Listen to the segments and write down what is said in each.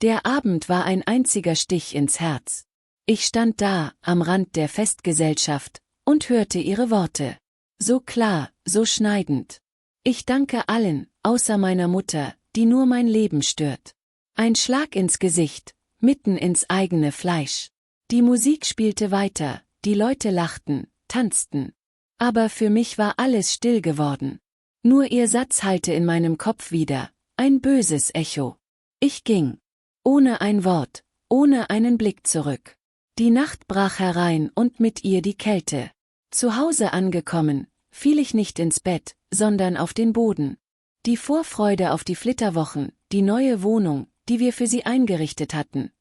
Der Abend war ein einziger Stich ins Herz. Ich stand da, am Rand der Festgesellschaft, und hörte ihre Worte. So klar, so schneidend. Ich danke allen, außer meiner Mutter, die nur mein Leben stört. Ein Schlag ins Gesicht, mitten ins eigene Fleisch. Die Musik spielte weiter, die Leute lachten, tanzten. Aber für mich war alles still geworden. Nur ihr Satz hallte in meinem Kopf wieder, ein böses Echo. Ich ging. Ohne ein Wort, ohne einen Blick zurück. Die Nacht brach herein und mit ihr die Kälte. Zu Hause angekommen, fiel ich nicht ins Bett, sondern auf den Boden. Die Vorfreude auf die Flitterwochen, die neue Wohnung, die wir für sie eingerichtet hatten.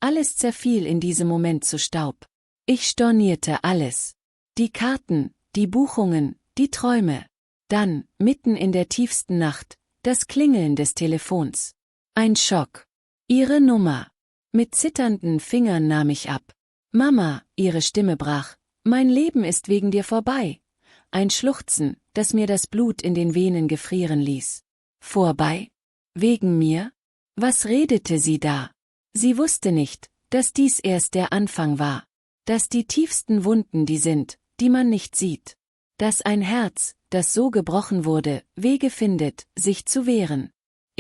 Alles zerfiel in diesem Moment zu Staub. Ich stornierte alles. Die Karten, die Buchungen, die Träume. Dann, mitten in der tiefsten Nacht, das Klingeln des Telefons. Ein Schock. Ihre Nummer. Mit zitternden Fingern nahm ich ab. Mama, ihre Stimme brach. Mein Leben ist wegen dir vorbei. Ein Schluchzen, das mir das Blut in den Venen gefrieren ließ. Vorbei? Wegen mir? Was redete sie da? Sie wusste nicht, dass dies erst der Anfang war. Dass die tiefsten Wunden die sind, die man nicht sieht. Dass ein Herz, das so gebrochen wurde, Wege findet, sich zu wehren.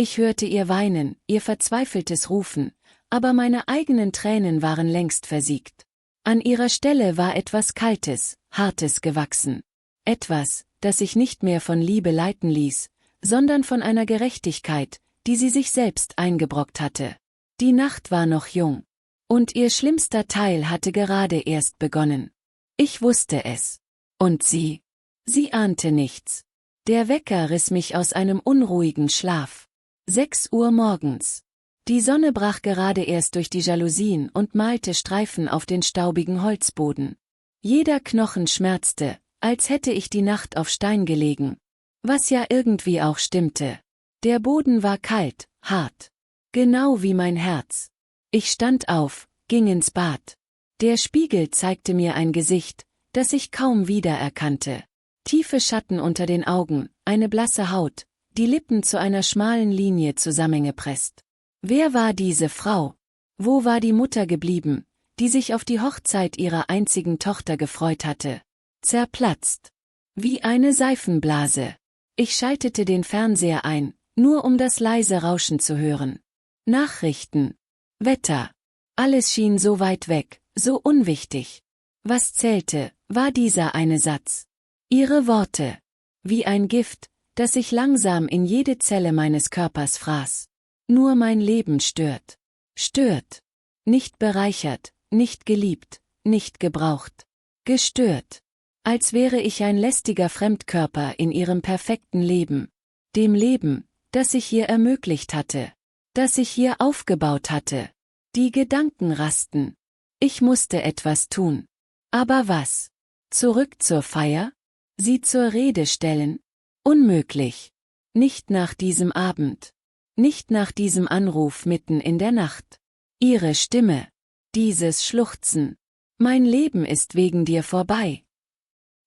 Ich hörte ihr weinen, ihr verzweifeltes Rufen, aber meine eigenen Tränen waren längst versiegt. An ihrer Stelle war etwas Kaltes, Hartes gewachsen. Etwas, das sich nicht mehr von Liebe leiten ließ, sondern von einer Gerechtigkeit, die sie sich selbst eingebrockt hatte. Die Nacht war noch jung. Und ihr schlimmster Teil hatte gerade erst begonnen. Ich wusste es. Und sie? Sie ahnte nichts. Der Wecker riss mich aus einem unruhigen Schlaf. 6 Uhr morgens. Die Sonne brach gerade erst durch die Jalousien und malte Streifen auf den staubigen Holzboden. Jeder Knochen schmerzte, als hätte ich die Nacht auf Stein gelegen. Was ja irgendwie auch stimmte. Der Boden war kalt, hart. Genau wie mein Herz. Ich stand auf, ging ins Bad. Der Spiegel zeigte mir ein Gesicht, das ich kaum wiedererkannte. Tiefe Schatten unter den Augen, eine blasse Haut, die Lippen zu einer schmalen Linie zusammengepresst. Wer war diese Frau? Wo war die Mutter geblieben, die sich auf die Hochzeit ihrer einzigen Tochter gefreut hatte? Zerplatzt. Wie eine Seifenblase. Ich schaltete den Fernseher ein, nur um das leise Rauschen zu hören. Nachrichten. Wetter. Alles schien so weit weg, so unwichtig. Was zählte, war dieser eine Satz. Ihre Worte. Wie ein Gift, das sich langsam in jede Zelle meines Körpers fraß. Nur mein Leben stört. Stört. Nicht bereichert, nicht geliebt, nicht gebraucht. Gestört. Als wäre ich ein lästiger Fremdkörper in ihrem perfekten Leben. Dem Leben, das ich ihr ermöglicht hatte. Das ich hier aufgebaut hatte. Die Gedanken rasten. Ich musste etwas tun. Aber was? Zurück zur Feier? Sie zur Rede stellen? Unmöglich. Nicht nach diesem Abend. Nicht nach diesem Anruf mitten in der Nacht. Ihre Stimme. Dieses Schluchzen. Mein Leben ist wegen dir vorbei.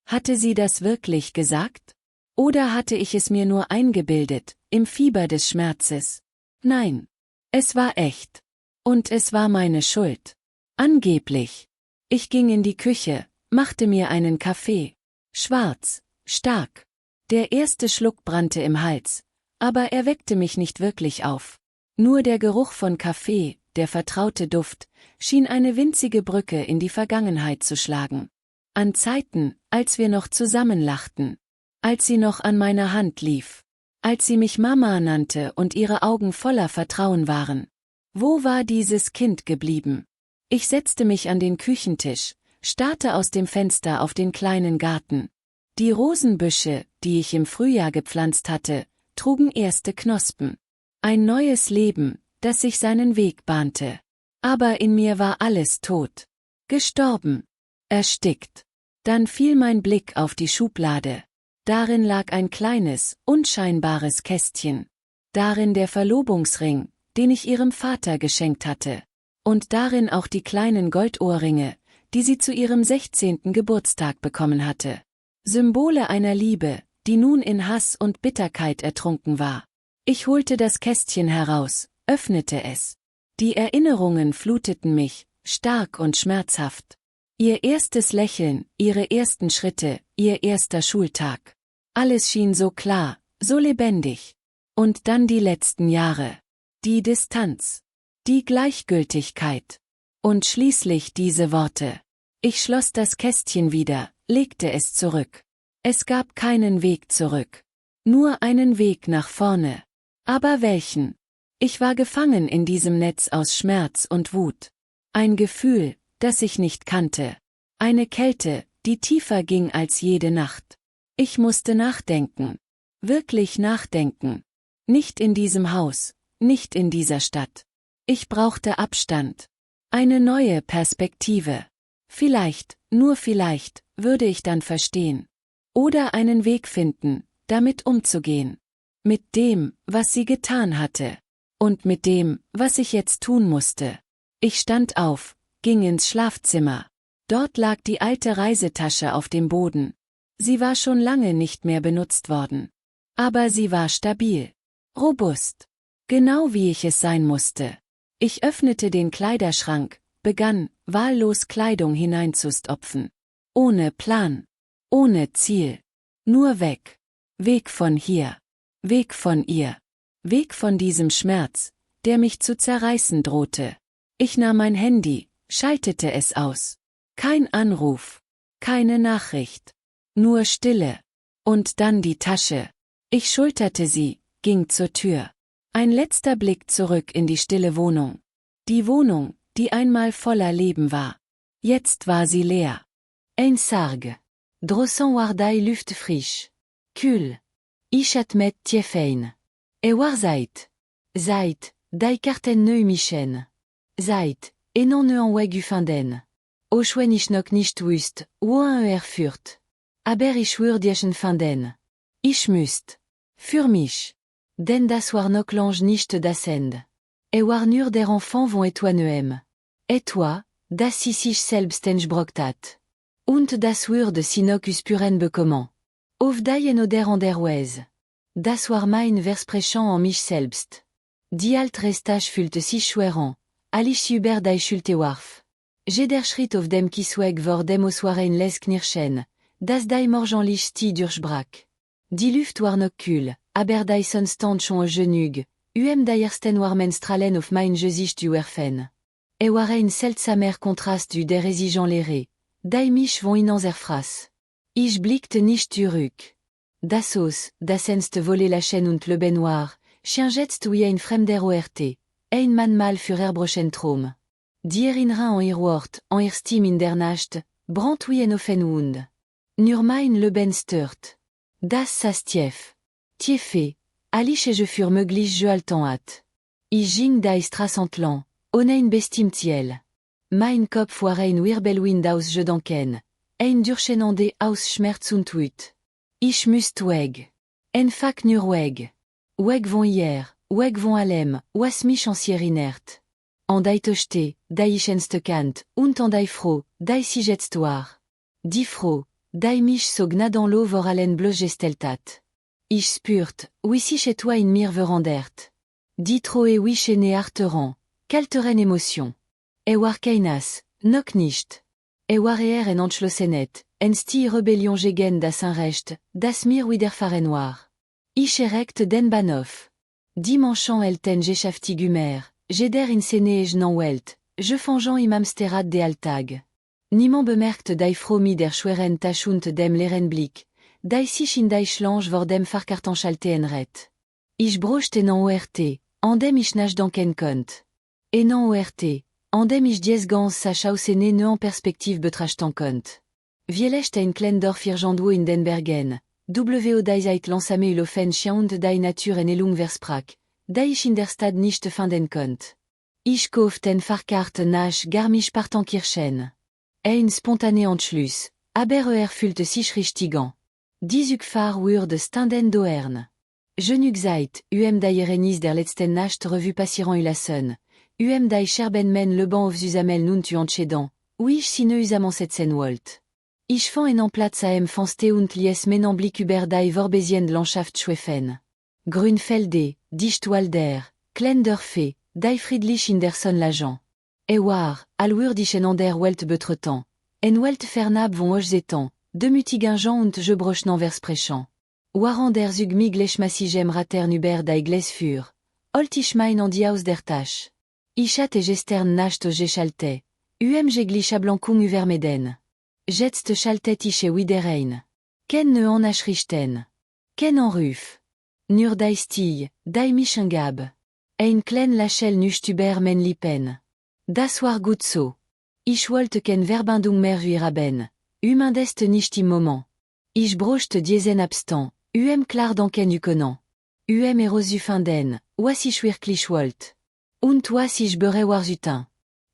Hatte sie das wirklich gesagt? Oder hatte ich es mir nur eingebildet, im Fieber des Schmerzes? Nein. Es war echt. Und es war meine Schuld. Angeblich. Ich ging in die Küche, machte mir einen Kaffee. Schwarz, stark. Der erste Schluck brannte im Hals, aber er weckte mich nicht wirklich auf. Nur der Geruch von Kaffee, der vertraute Duft, schien eine winzige Brücke in die Vergangenheit zu schlagen. An Zeiten, als wir noch zusammen lachten. Als sie noch an meiner Hand lief. Als sie mich Mama nannte und ihre Augen voller Vertrauen waren. Wo war dieses Kind geblieben? Ich setzte mich an den Küchentisch, starrte aus dem Fenster auf den kleinen Garten. Die Rosenbüsche, die ich im Frühjahr gepflanzt hatte, trugen erste Knospen. Ein neues Leben, das sich seinen Weg bahnte. Aber in mir war alles tot. Gestorben. Erstickt. Dann fiel mein Blick auf die Schublade. Darin lag ein kleines, unscheinbares Kästchen. Darin der Verlobungsring, den ich ihrem Vater geschenkt hatte. Und darin auch die kleinen Goldohrringe, die sie zu ihrem 16. Geburtstag bekommen hatte. Symbole einer Liebe, die nun in Hass und Bitterkeit ertrunken war. Ich holte das Kästchen heraus, öffnete es. Die Erinnerungen fluteten mich, stark und schmerzhaft. Ihr erstes Lächeln, ihre ersten Schritte, ihr erster Schultag. Alles schien so klar, so lebendig. Und dann die letzten Jahre. Die Distanz. Die Gleichgültigkeit. Und schließlich diese Worte. Ich schloss das Kästchen wieder, legte es zurück. Es gab keinen Weg zurück. Nur einen Weg nach vorne. Aber welchen? Ich war gefangen in diesem Netz aus Schmerz und Wut. Ein Gefühl, das ich nicht kannte. Eine Kälte, die tiefer ging als jede Nacht. Ich musste nachdenken. Wirklich nachdenken. Nicht in diesem Haus, nicht in dieser Stadt. Ich brauchte Abstand. Eine neue Perspektive. Vielleicht, nur vielleicht, würde ich dann verstehen. Oder einen Weg finden, damit umzugehen. Mit dem, was sie getan hatte. Und mit dem, was ich jetzt tun musste. Ich stand auf, ging ins Schlafzimmer. Dort lag die alte Reisetasche auf dem Boden. Sie war schon lange nicht mehr benutzt worden. Aber sie war stabil. Robust. Genau wie ich es sein musste. Ich öffnete den Kleiderschrank, begann, wahllos Kleidung hineinzustopfen. Ohne Plan. Ohne Ziel. Nur weg. Weg von hier. Weg von ihr. Weg von diesem Schmerz, der mich zu zerreißen drohte. Ich nahm mein Handy, schaltete es aus. Kein Anruf. Keine Nachricht. Nur Stille. Und dann die Tasche. Ich schulterte sie, ging zur Tür. Ein letzter Blick zurück in die stille Wohnung. Die Wohnung, die einmal voller Leben war. Jetzt war sie leer. Ein Sarg. Drossan wardai luft frisch. Kühl. Ich atmet tiefein. War Zeit. Zeit, dai karten neu mischen. Zeit, non ne en weg ufinden. O schwen ich noch nicht wüst, wo ein erführt. Aber ich würdischen finden. Ich müsst. Für mich. Denn das war noch l'ange nicht dasend. War nur der Enfant von etwa neuem. Etwa, das si sich selbst entbroktat. Und das würde si noch uspuren bekommen. Of dai en oder an der Weise. Das war mein Versprechen an mich selbst. Die alt restage fühlte sich schwerant, ich über dai schulte warf. Jeder Schritt auf dem Kiesweg vor dem Oswaren les knirschen, das dai morgenlich sti durchbrach. Die Luft war noch kühl, aber dai son stand schon genug, dai ersten war menstralen auf mein Gesicht werfen. War ein seltsamer Kontrast der exigeant lehre, dai mich von inans erfraß. Ich blickte nicht zurück. Das Haus, das enste voler la chaîne und le baignoire, chien jetzt wie ein fremder ORT, ein Mann mal für erbrochen Traum. Die Erinnerung an ihr Wort, an ihr Stimme in der Nacht, brandt wie ein offen Wund. Nur mein Leben stört. Das sas tief. Tiefe, ich je fur möglich je altan hat. Ich ging da Straß entlang, ohne ein bestimmtiel. Mein Kopf war ein Wirbelwind aus Gedanken, ein Durcheinande aus Schmerz und Wut. Ich müsst weg. Enfak nur weg. Weg von hier, weg von allem, was mich ansierinert. An dai tochte, dai ich enstekant, und an dai froh, dai si jetzt war. Die froh, dai mich so gnadan lo vor allen blöd gesteltat. Ich spürt, wie sich etwa in mir verandert. Die troe wie chene arteran, kalteren Emotion. War keinas, noch nicht. War en entschlossenet, en sti rebellion gegen das Unrecht, das mir widerfahren war. Ich erregt den Bahnhof. Dimanchant elten geschäftigumer, jeder in sene non welt, je fangeant im Amsterrad de Alltag. Niemand bemerkt dai fromi der schweren Tasch und dem leeren Blick, dai sich in dai schlange vor dem Fahrkartenschalte enret. Ich brochte en ORT, an dem ich nach denken konnt. En ORT, an dem ich dies gans sach aussene ne en perspektive betrachtan konnt. Vielecht ein Klendorf irgendwo in den Bergen, wo dai seit lansame ulofen chien und dai Natur en elung versprach, dai ich in der Stadt nicht finden konnt. Ich kauft en Fahrkarte nach Garmisch-Partenkirchen. Ein spontané Entschluss, aber fühlte sich richtig an. Diesuk Fahr würde standen doern. Genug Zeit, dai Erenis der letzten Nacht revue passieren ulassen, dai Scherben men le ban of Zusamel nun tu entschedan, ich sine usamant setzen wollt. Ich fan en Platz am Fanste und lies menan blick über dai Vorbesien Landschaft schwefen. Grünfelde, Dichtwalder, Klendörfe, die friedlich in der Sonne l'agent. War, alwur dich ander welt betretant. En welt fernab von euch zetan, de mutigingent und je brochnan vers prechant. War der zug mig lechmassigem rater nuber die gles fur. Olt ich mein an die aus der Tasch. Ichat et gestern nacht os gechalte. Geglich a blankung uvermeden. Jetst chaltet ich widerein. Ken ne en achrichten. Ken en ruf. Nur die stille, die michengab. Ein klen lachel nustuber men lipen. Das war gut so. Ich wollte ken verbindung mehr ben. Dest nicht im moment. Ich brochte diesen abstant. Klar danken ukonan. Erosu finden, was ich wirklich wollt. Und was ich bere war zutin.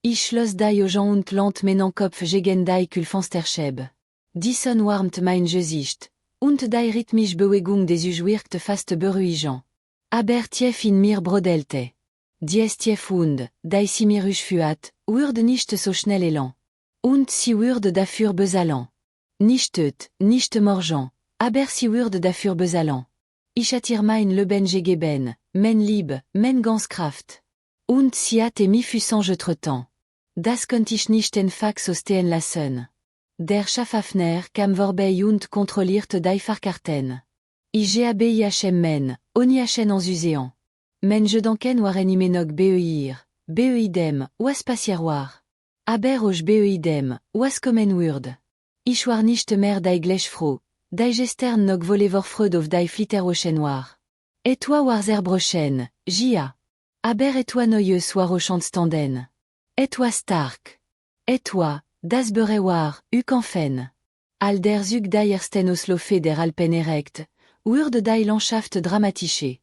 Ich schloss die Ogen und lant meinen Kopf gegen die Kulfansterscheb. Dison warmt mein Gesicht. Und die rhythmische Bewegung des Uges wirkte fast beruhigend. Aber tief in mir brodelte. Dies tief und, die si mir füat, wurde nicht so schnell elan. Und sie wurde dafür besalant. Nicht töt, nicht morgent, aber sie wurde dafür besalant. Ich attire mein Leben gegeben, mein Lieb, mein ganz Kraft. Und sie hat mich füssen jetretant. Das konnte ich nicht en fax stehen lassen. Der Schaffhafner kam vorbei und kontrollierte die Fahrkarten. Ich habe men, oni achen en uséan. Men je danken waren imenog beidem, was passier war. Aber och beidem, was kommen würd. Ich war nicht mehr die gleich froh, die gestern nog volle vor freud auf die flitterochen war. Et toi war zerbrochen, Gia. Aber et toi neues war ochant standen. Et toi stark. Et toi, das bere war, fen. All der Zug die ersten Oslofe der Alpen erect, wurde die Landschaft dramatische.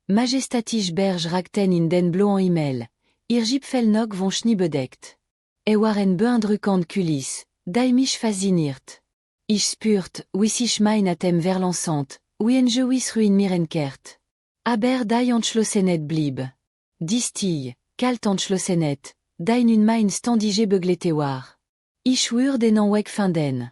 Majestatisch Berge rakten in den blauen Himmel, ihr Gipfel nog von Schnee bedeckt. Waren beeindruckend Kulisse, die mich fasziniert. Ich spürt, wie sich mein Atem verlangsant, wie ein Gewiss ruin mir enkehrt. Aber die entschlossenheit blieb. Die Stille, kalt entschlossenheit, die nun mein standige beglete war. Ich würde en weg finden.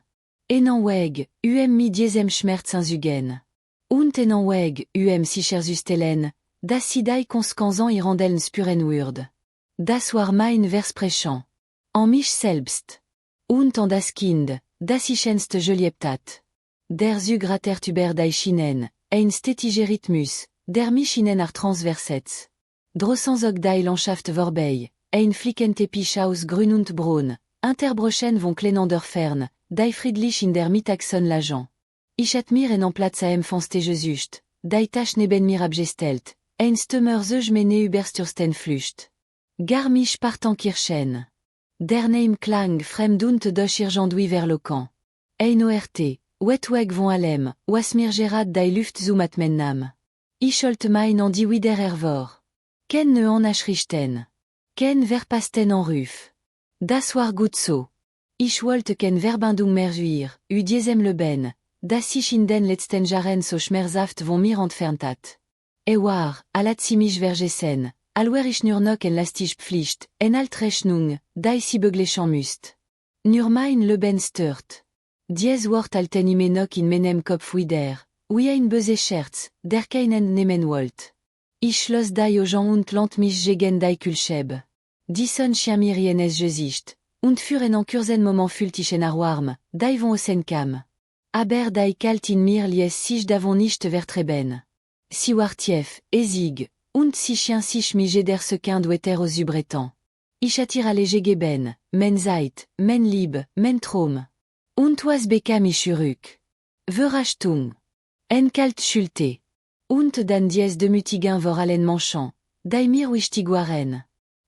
En weg, mi diesem Schmerz anzugen. Und en weg, sicher zustellen, dass sie die Konsequenzen ihren spüren würde. Das war mein Versprechen. An mich selbst. Und an das Kind, das ich einst geliebt hat. Der Zug ratert über die Schienen, ein stetiger Rhythmus, der mich in einer Transversetz. Drossen zog die Landschaft vorbei, ein Flickenteppich aus Grün und Braun, interbrochen von kleinander Fern, die friedlich in der Mittagssonne lagen. Ich hat mir en Platz am Fenster gesucht, die Tasch neben mir abgestellt, ein Stummer zog meine überstürsten Flücht. Gar mich Partenkirchen. Der Name klang fremd und doch irgendwie verlockend. Ein ORT, wetweg von allem, was mir gerad die Luft zum Atmen nahm. Ich sollte mein an die wieder ervor. Ken ne en achrichten. Ken verpasten en ruf. Das war gut so. Ich wollte ken Verbindung mehr diesem Leben, das sich in den letzten Jahren so schmerzhaft von mir entfernt hat. War, alat sie mich vergessen, alwer ich nur noch en lastig Pflicht, en alt Rechnung, die sie begleichen müsst. Nur mein Leben stört. Dies Wort alten ime noch in meinem Kopf wieder, wie ein böse Scherz, der keinen nehmen wollt. Ich schloss die Augen und lant mich gegen die Kulscheb. Dison chien mir jenes Gesicht, und für en kurzen Moment fühlt ich en Arwarm, die von außen kam. Aber die kalt in mir lies sich davon nicht vertreben. Si war tief, esig, und si chien sich mich jeder Sekunde weiter aus ubretant. Ich attire alle gegeben, men Zeit, men Lieb, men Traum. Und was bekam ich zurück? Verachtung. En kalt Schulte. Und dann dies demütigen vor allen Manchen, die mir wichtig waren.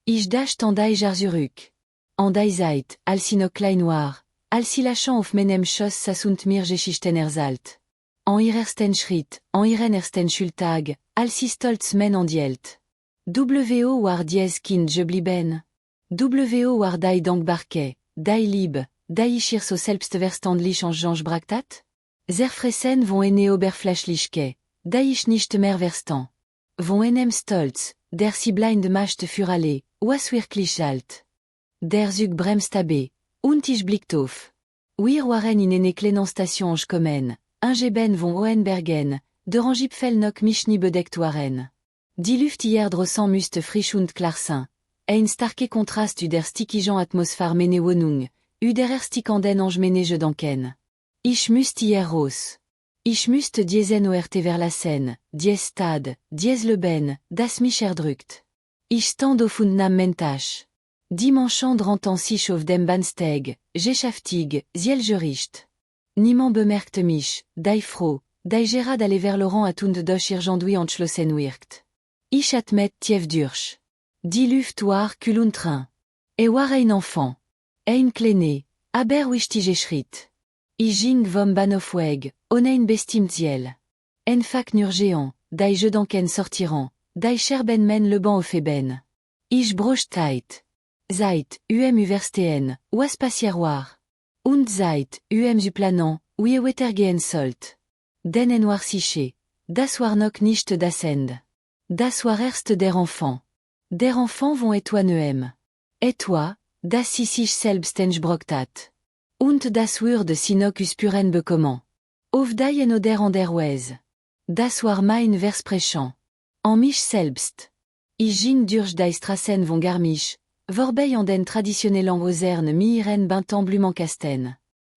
Ich dachte an die Jahr zurück. An die Zeit, als sie noch klein war, als sie lachant auf meinem Schoss saß und mir Geschichten erzählt. An ihr ersten Schritt, an ihren ersten Schultag, als sie stolz men andielt. W.O. war dies Kind geblieben. W.O. war die dankbarke, die Lieb, die ich ihr so selbstverständlich angebracht hat? Zerfressen von eine Oberflächlichkeit, die ich nicht mehr verstand. Von einem Stolz, der sie blind machte für alle, was wirklich galt. Der Zug bremst abe, und ich blickt auf. Wir waren in eine kleinen Station angekommen, angeben von Hohenbergen, der Gipfel noch mich nie bedeckt waren. Die Luft hier draußen müsste frisch und klar sein. Ein starke Kontrast der stickigen Atmosphäre meine Wohnung, der erstikanden Ange meine je denken. Ich müsste hier raus. Ich müsste diesen Ort vers la Seine, dies Stad, dies Leben, das mich erdrückt. Ich stand auf und nahm mein Tasch. Dimanche draußen sich auf dem Bahnsteig, j'échaftig, ziel gericht. Niemand bemerkte mich, dei froh, dei gerad aller vers Laurent at und doch irgendwie entschlossen wirkt. Ich admet tief durch. Die Luft war kühl und rein. War ein Enfant. Ein Kleine, aber wichtige Schritt. Ich ging vom Bahnhof weg, ohne bestimmt Ziel. En fac nur géant, dei je denken sortiront, dei scherben men le banc auf eben. Ich brochtait. Seit, überstehen, was passier war. Und seit, zu planen, wie weitergehen sollt. Den en war sicher. Das war noch nicht das Ende. Das war erst der Enfant. Der Enfant vont et toi neuem. Et toi, das si sich selbst entsprocht hat. Und das würde si noch spüren bekommen. Auf dein oder an der Weise. Das war mein Versprechen. En mich selbst. Ich ging durch die Straßen von Garmisch, vorbei an den traditionellen Häusern mi ihren Bentemblement Kasten.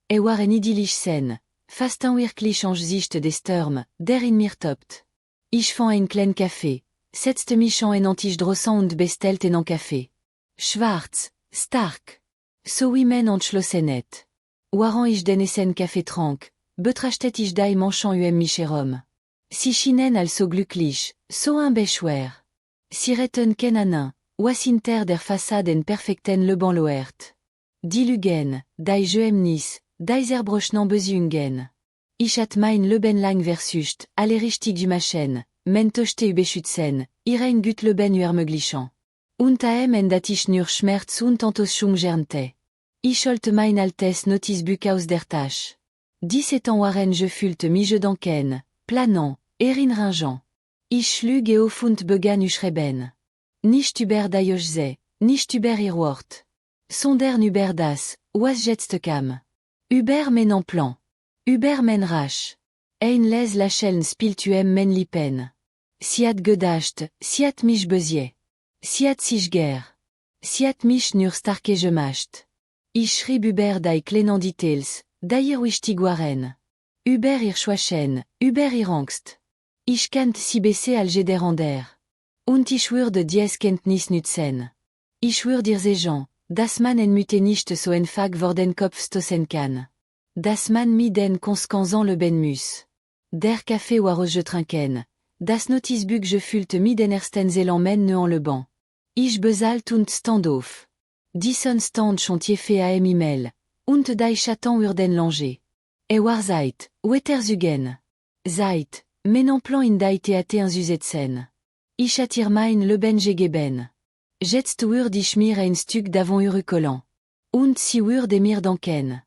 War en idyllisch Scène, fast ein wirklich Angesicht des Sturm, der in mir tobt. Ich fand ein klein Café, setzte mich an en Tisch draußen und bestellte en Kaffee. Schwarz, stark. So wie men entschlossenet. Waren ich den Essen Kaffee trank, betrachtet ich die Menschen mich herum. Sie schienen also glücklich, so ein Beschwer. Sie retten keinen, was hinter der Fassade en perfekten Leban loert. Die Lügen, die Geheimnis, die zerbrochenen Beziehungen. Ich hat mein Leben lang versucht, alle richtig zu machen, men tochte überschützen, ihren gut Leben ermöglichen. Und en dat ich nur Schmerz und Enttäuschung gernte. Ich holte mein altes Notizbuch aus der Tasche. 17 waren gefühlt mich denken, planen, erinnerungen. Ich schlug auf und begann schreiben. Nicht über die Ochse, nicht über ihr Wort. Sondern über das, was jetzt kam. Über meinen Plan. Über mein Rach. Ein les Lächeln spielt men Lippen. Sie hat gedacht, sie hat mich besie. Sie hat sich ger. Sie hat mich nur starke gemacht. Ich schrieb über die kleinen Details, die ihr wichtig waren. Über ihr Schwächen, über ihr Angst. Ich kannte sie besser als jeder andere. Und ich würde dies Kenntnis nützen. Ich würde ihr sagen, dass man en Mütte nicht so einfach vor den Kopf stoßen kann. Dass man mit den Konsequenzen leben muss. Der Kaffee war ausgetrinken. Das Notizbuch gefüllt mit den ersten Elementen en le banc. Ich bezahlt und stand auf. Dison stand chantier fait am E-Mail. Und die Chatten urden langer. War Zeit, weiterzugen. Zeit, meinen Plan in die Theater einzusetzen. Ich attire mein Leben gegeben. Jetzt würde ich mir ein Stück davon überkollen. Und sie würde mir danken.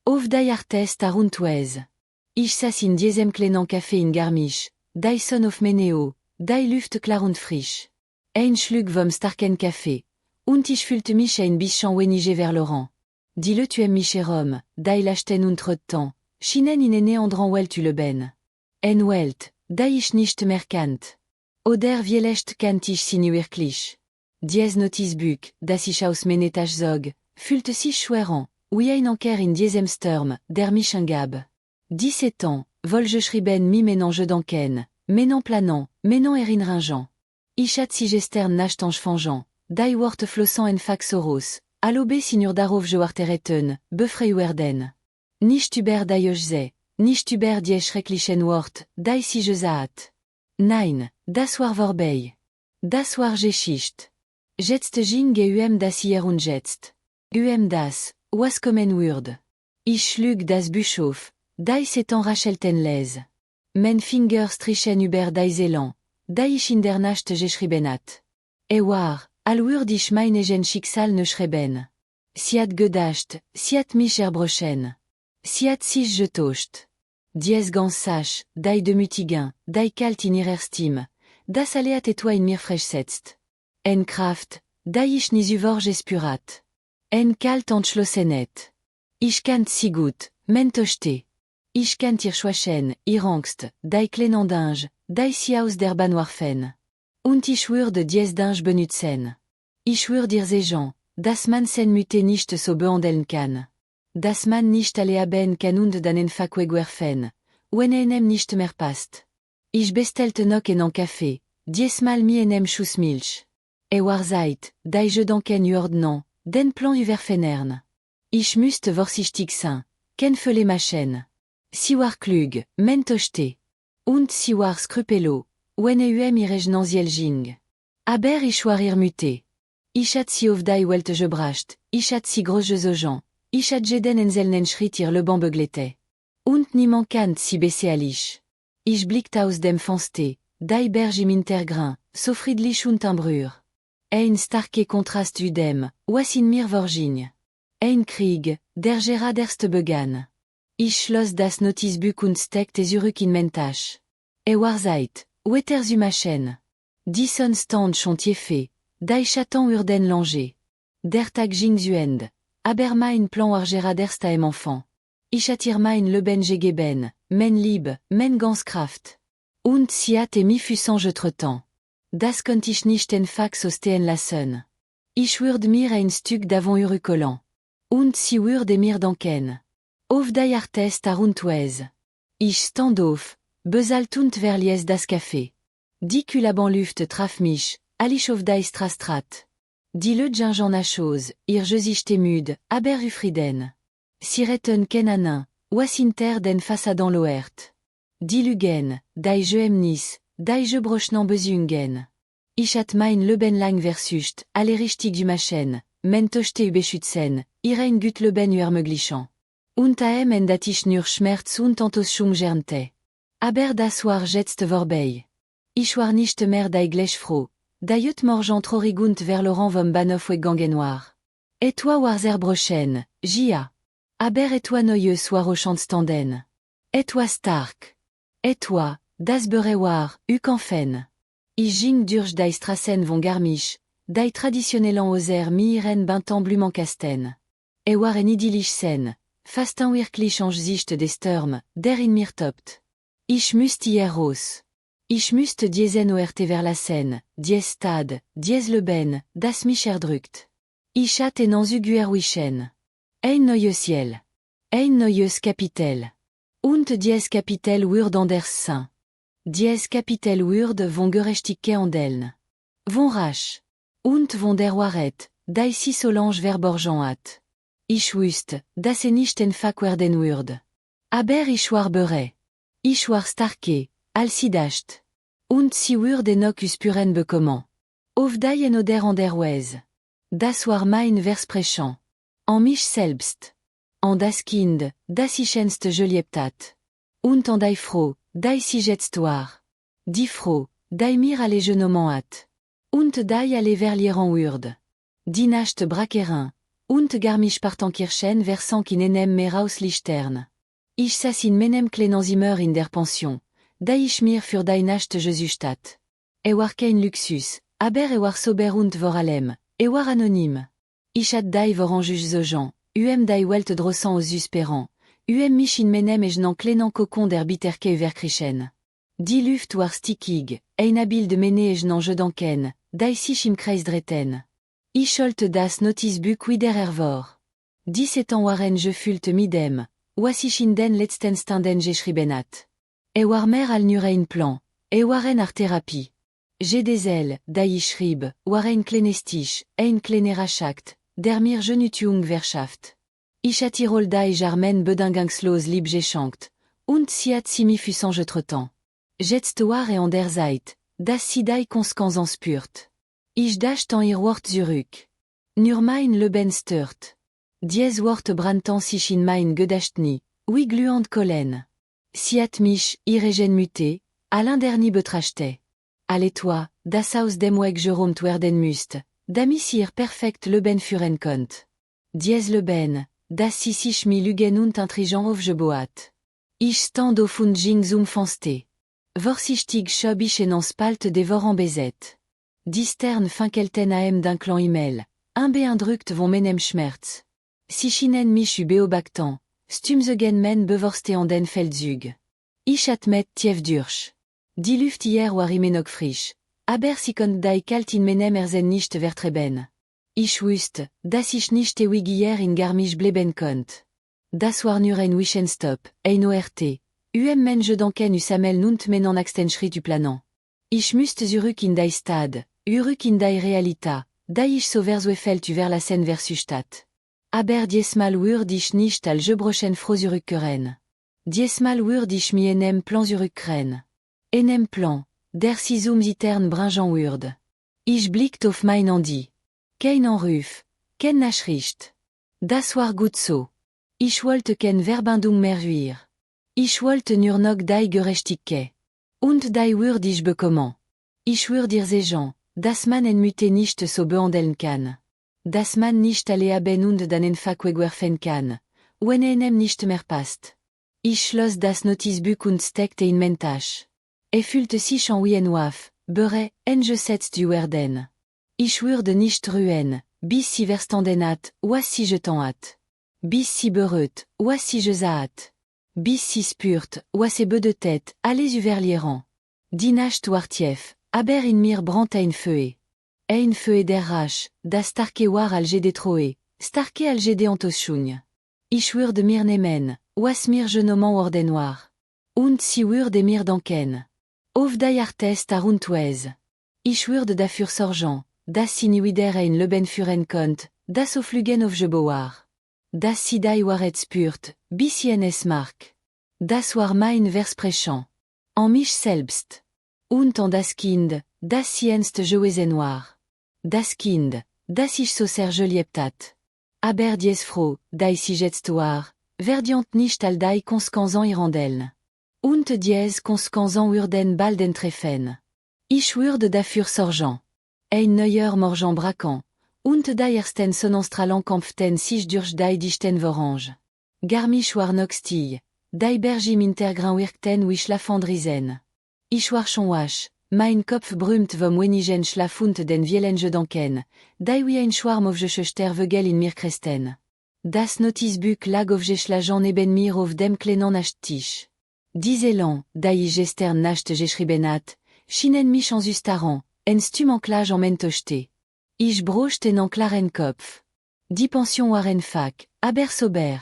Auf die Artest Arundweise. Ich saß in diesem kleinen Café in Garmisch, die Sonne auf Meneo, die Luft klar und frisch. Ein Schluck vom starken Kaffee. Und ich fühlte mich ein bisschen wenig vers Laurent. Die Leute mich herum, die lachten untertemps, schienen in eine anderen Welt zu leben. En Welt, die ich nicht mehr kannt. Oder vielleicht kannt ich sie nie wirklich. Dies Notizbuch, das ich aus meiner Tasche zog, fühlte sich schwer an, wie ein Anker in diesem Sturm, der mich angab. 17 ans, vol je schrieben mi menan je denken, menan planan, menan erinnerungen. Ich hat si gestern nacht fangeant, die Wort flossen en fac soros, alobe sinur darauf gewartereten, befreuerden. Nicht über die Ochse, nicht über die schrecklichen Wort, die si gesagt. Nein, das war vorbei. Das war Geschichte. Jetzt ging das hier und jetzt. Das, was kommen würde. Ich schlug das Buch auf, die s'étant rachelten les. Men Finger strichen über die Elan, die ich in der Nacht geschrieben hat. War, würde ich mein eigen Schicksal ne schreiben. Sie hat gedacht, sie hat mich erbrochen. Sie hat sich getauscht. Dies ganz sach, die demütigen, die kalt in ihrer Stimme, das alle hat etwa in mir frisch setzt. En Kraft, die ich nie über gespürt. En kalt entschlossenet. Ich kannt sie gut, men tochte. Ich kannt ihr Schwächen, ihr Angst, die kleinen Dinge, die sie aus der Bahn warfen. Und ich würde dies Dinge benutzen. Ich würde ihr sagen, dass man sen mütte nicht so behandeln kann. Dass man nicht alle haben kann und dann einfach wegwerfen, wenn einem nicht mehr passt. Ich bestellte noch einen Kaffee, diesmal mit einem Schuss Milch. War Zeit, dass ich danken würde den Plan überfernern. Ich müsste vorsichtig sein, ken fele machen. Si war klug, men tochte. Und si war scrupelo, wenn ihre Genansielging. Aber ich war irmute. Ich hat si ovdai welt gebracht, ich hat si große Ogen, ich hat jeden enselnen Schritt le Banc beglete. Und niemand kann si besealich. Ich blickt aus dem Fenster, dai berg im Intergrain, so friedlich und imbrur. Ein starke Kontrast udem, was in mir vorging. Ein Krieg, der gerade erst begann. Ich schloss das Notizbuch und steckte zurück in mein Tasche. War Zeit, wetter zu machen. Dison stand chantier fait, dai chatan urden langer. Der Tag ging zu Ende, aber mein Plan war gerade erst am Anfang. Ich attire mein Leben gegeben, mein Lieb, mein ganz Kraft. Und si hat mi fut temps. Das konnte ich nicht einfach so stehen lassen. Ich würde mir ein Stück davon überkollen. Und si würde mir danken. Auf die Artest aruntuez. Ich stand auf, bezahlt und verlies das Café. Die Kulaban Luft traf mich, alisch auf die Strastrat. Die le Gingan a chose, ihr Gesichte müde, aber ufrieden. Sie retten kenanin, was inter den Fassadan loert. Die Lugen, die je emnis, die je brochnan besungen. Ich hat mein Leben lang versucht, alle richtig du machen, men tochte überschützen, irein gut Leben möglichen. Und en dat ich nur Schmerz und Enttäuschung gernte. Aber das war jetzt vorbei. Ich war nicht mehr die gleich froh, da jut morgen trorigunt vers Laurent vom Bahnhof gegangen war. Et toi war brochen, Gia. Aber et toi neues war au chant standen. Et toi stark. Et toi, das Bere war, Ukanfen. Ich ging durch die Strassen von Garmisch, die traditionellen Oser mi ihren Bintamblument Kasten. War en idyllisch Sen, fast ein wirklich Angesicht des Sturm, der in mir tobt. Ich müsste hier raus. Ich müsste diesen oert vers la Seine, dies Stad, dies Leben, das mich erdrückt. Ich hatte en Zuguer wischen. Ein neues Ciel. Ein neues Kapitel. Und dies Kapitel wird anders sein. Dies Kapitel wird von Gerechtigkeit handeln. Von rasch. Und von der Wahrheit, die si Solange verborgen hat. Ich wusste, dass nicht einfach werden würde. Aber ich war bereit. Ich war starke, als sie dacht. Und sie würde noch spüren bekommen. Auf die oder andere Weise. Das war mein Versprechen. An mich selbst. An das Kind, das ich einst geliebt hat. Und an die Frau, die sie jetzt war. Die Frau, die mir alle genommen hat. Und die alle verlieren würde. Die nicht braqueren. Und Garmisch Partenkirchen versant in einem mehr auslichtern. Ich saß in meinem kleinen Zimmer in der Pension, da ich mir für die Nacht gesucht hat. War kein Luxus, aber war sober und vor allem, war anonym. Ich hat die oranges Ogen, die Welt drossen aux Usperant, mich in meinem egnan kleinen Kokon der Bitterke überkriechen. Die Luft war stickig, ein abil de mene egnan gedanken, die sich im Kreis drehten. Ich sollte das Notizbuch wieder ervor. 17 waren gefühlt midem, was ich in den letzten Stunden geschrieben hat. War mehr al nur ein Plan, waren ar Therapie. J'ai des ailes, die ich schrieb, war ein kleines Stich, ein kleiner Raschakt, der mir Genütung verschafft. Ich hat Tirol die Jarmen bedingungslos lieb geschenkt, und sie hat sie mi fut temps. Jetzt war an der Zeit, dass sie die Konsequenzen spürt. Ich dacht an ihr Wort zurück. Nur mein Leben stört. Dies Wort brannten sich in mein Gedächtnis, wie glühend Kohlen. Sie hat mich, ihre Gen muté, Alain dernier betrachte. Alle toi, das aus dem Weg geräumt werden müsst, damit ihr perfekt Leben führen könnt. Dies Leben, das sie sich mi lügen und intelligent aufgeboat. Ich stand auf und ging zum Fenster. Vorsichtig schob ich en Spalt devorant bezet. Die Stern finkelten am d'un clan email, beeindruckt von meinem Schmerz. Sie schienen mich beobachten, stumzegen men bevorste an den Feldzug. Ich hat met tief durch. Die Luft hier war immer noch frisch, aber sie konnte die kalt in meinem Erzen nicht vertreben. Ich wusste, dass ich nicht ewig hier in Garmisch bleiben konnte. Das war nur ein Zwischenstopp, ein ORT. Menge danken usamel nunt men en axten schritt planan. Ich müsste zurück in die Stadt, zurück in die Realität, da ich so verzuefelt über la Seine versus Stadt. Aber diesmal würde ich nicht al Gebrochen froh zurückkehren. Diesmal würde ich mi enem plan zurückkehren. Enem plan, der sich zitern bringen würde. Ich blickte auf mein Handy. Kein Anruf, kein Nachricht. Das war gut so. Ich wollte kein Verbindung mehr hören. Ich wollte nur noch die Gerechtigkeit. Und die würde ich bekommen. Ich würde dir sagen, dass man en Mütte nicht so behandeln kann. Dass man nicht alle haben und dann einfach wegwerfen kann, wenn enem nicht mehr passt. Ich schloss das Notizbuch und steckte in mein Tasche. Fühlte sich an wie ein Waf, bere, gesetzt werden. Ich würde nicht ruhen, bis sie verstanden hat, was sie getan hat. Bis sie bereut, was sie gesagt. Bis sie spürt, was sie bedeutete, alles über l'Iran. Die Nacht war tief, aber in mir brannte ein Feuer. Ein Feuer der Rache, das starke war alge detroe, starke alge de Antoschung. Ich würde mir nehmen, was mir genomen worden war. Und sie würde mir danken. Auf die Artest arundweise. Ich würde dafür sorgen, dass sie nie wieder ein Leben führen konnte, das auf Lügen aufgebaut. Dass sie die Wahrheit spürt, bis sie es mag. Das war mein Versprechen. An mich selbst. Und an das Kind, das sie einst gewesen war. Das Kind, das ich so sehr geliebt hat. Aber dies froh, die sie jetzt war, verdient nicht all die Konsequenzen irandeln. Und dies Konsequenzen würden bald eintreffen. Ich würde dafür sorgen. Ein neuer Morgen bracken. Und die ersten Sonnenstrahlen kämpften sich durch die dichten Orange. Garmisch war noch still. Die Berge im Hintergrund wirkten wie schlafendrisen. Ich war schon wach, mein Kopf brummt vom wenigen Schlaf und den vielen Gedanken, die wie ein Schwarm aufgeschüchter Vögel in mir kresten. Das Notizbuch lag aufgeschlagen neben mir auf dem kleinen Nachttisch. Diese Elan, die ich gestern Nacht geschrieben hat, schienen mich anzustarren, en Stumanklage en mentochte. Ich brauchte einen klaren Kopf. Die Pension waren fak, aber sober.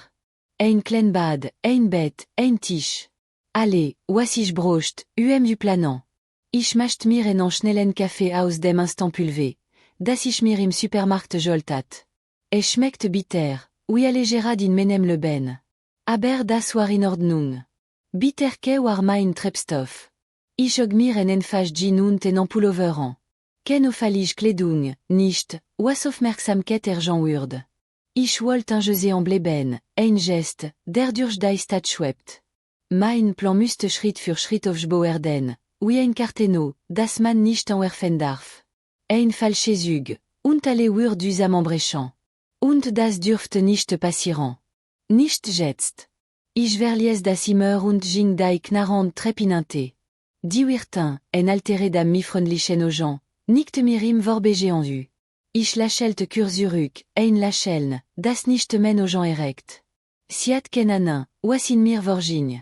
Ein klein Bad, ein Bett, ein Tisch. Allez, was ich braucht, du planan. Ich machte mir einen schnellen Kaffee aus dem Instant Pulvé, das ich mir im Supermarkt geholt hat. Es schmeckte bitter, wie allegerad in meinem Leben. Aber das war in Ordnung. Bitterke war mein Treibstoff. Ich zog mir einen Fach Gin und einen Pullover an. Keine auffällige Kleidung, nicht, was Aufmerksamkeit ergen würde. Ich wollte ein Gesicht bleiben, ein Gest, der durch die Stadt schwebt. Mein Plan müsste Schritt für Schritt aufgebaut werden, wie ein Karteno, das man nicht anwerfen darf. Ein falscher Zug, und alle würde zusammenbrechen. Und das dürfte nicht passieren. Nicht jetzt. Ich verließ das Zimmer und ging die knarrende Treppe hinunter. Die Wirtin, en altered am mi freundlichen Augen, nickte mir im Vorbege en vue. Ich lächelte kurz zurück, ein Lächeln, das nicht mein Augen erregt. Sie hat keinen, was in mir vorging.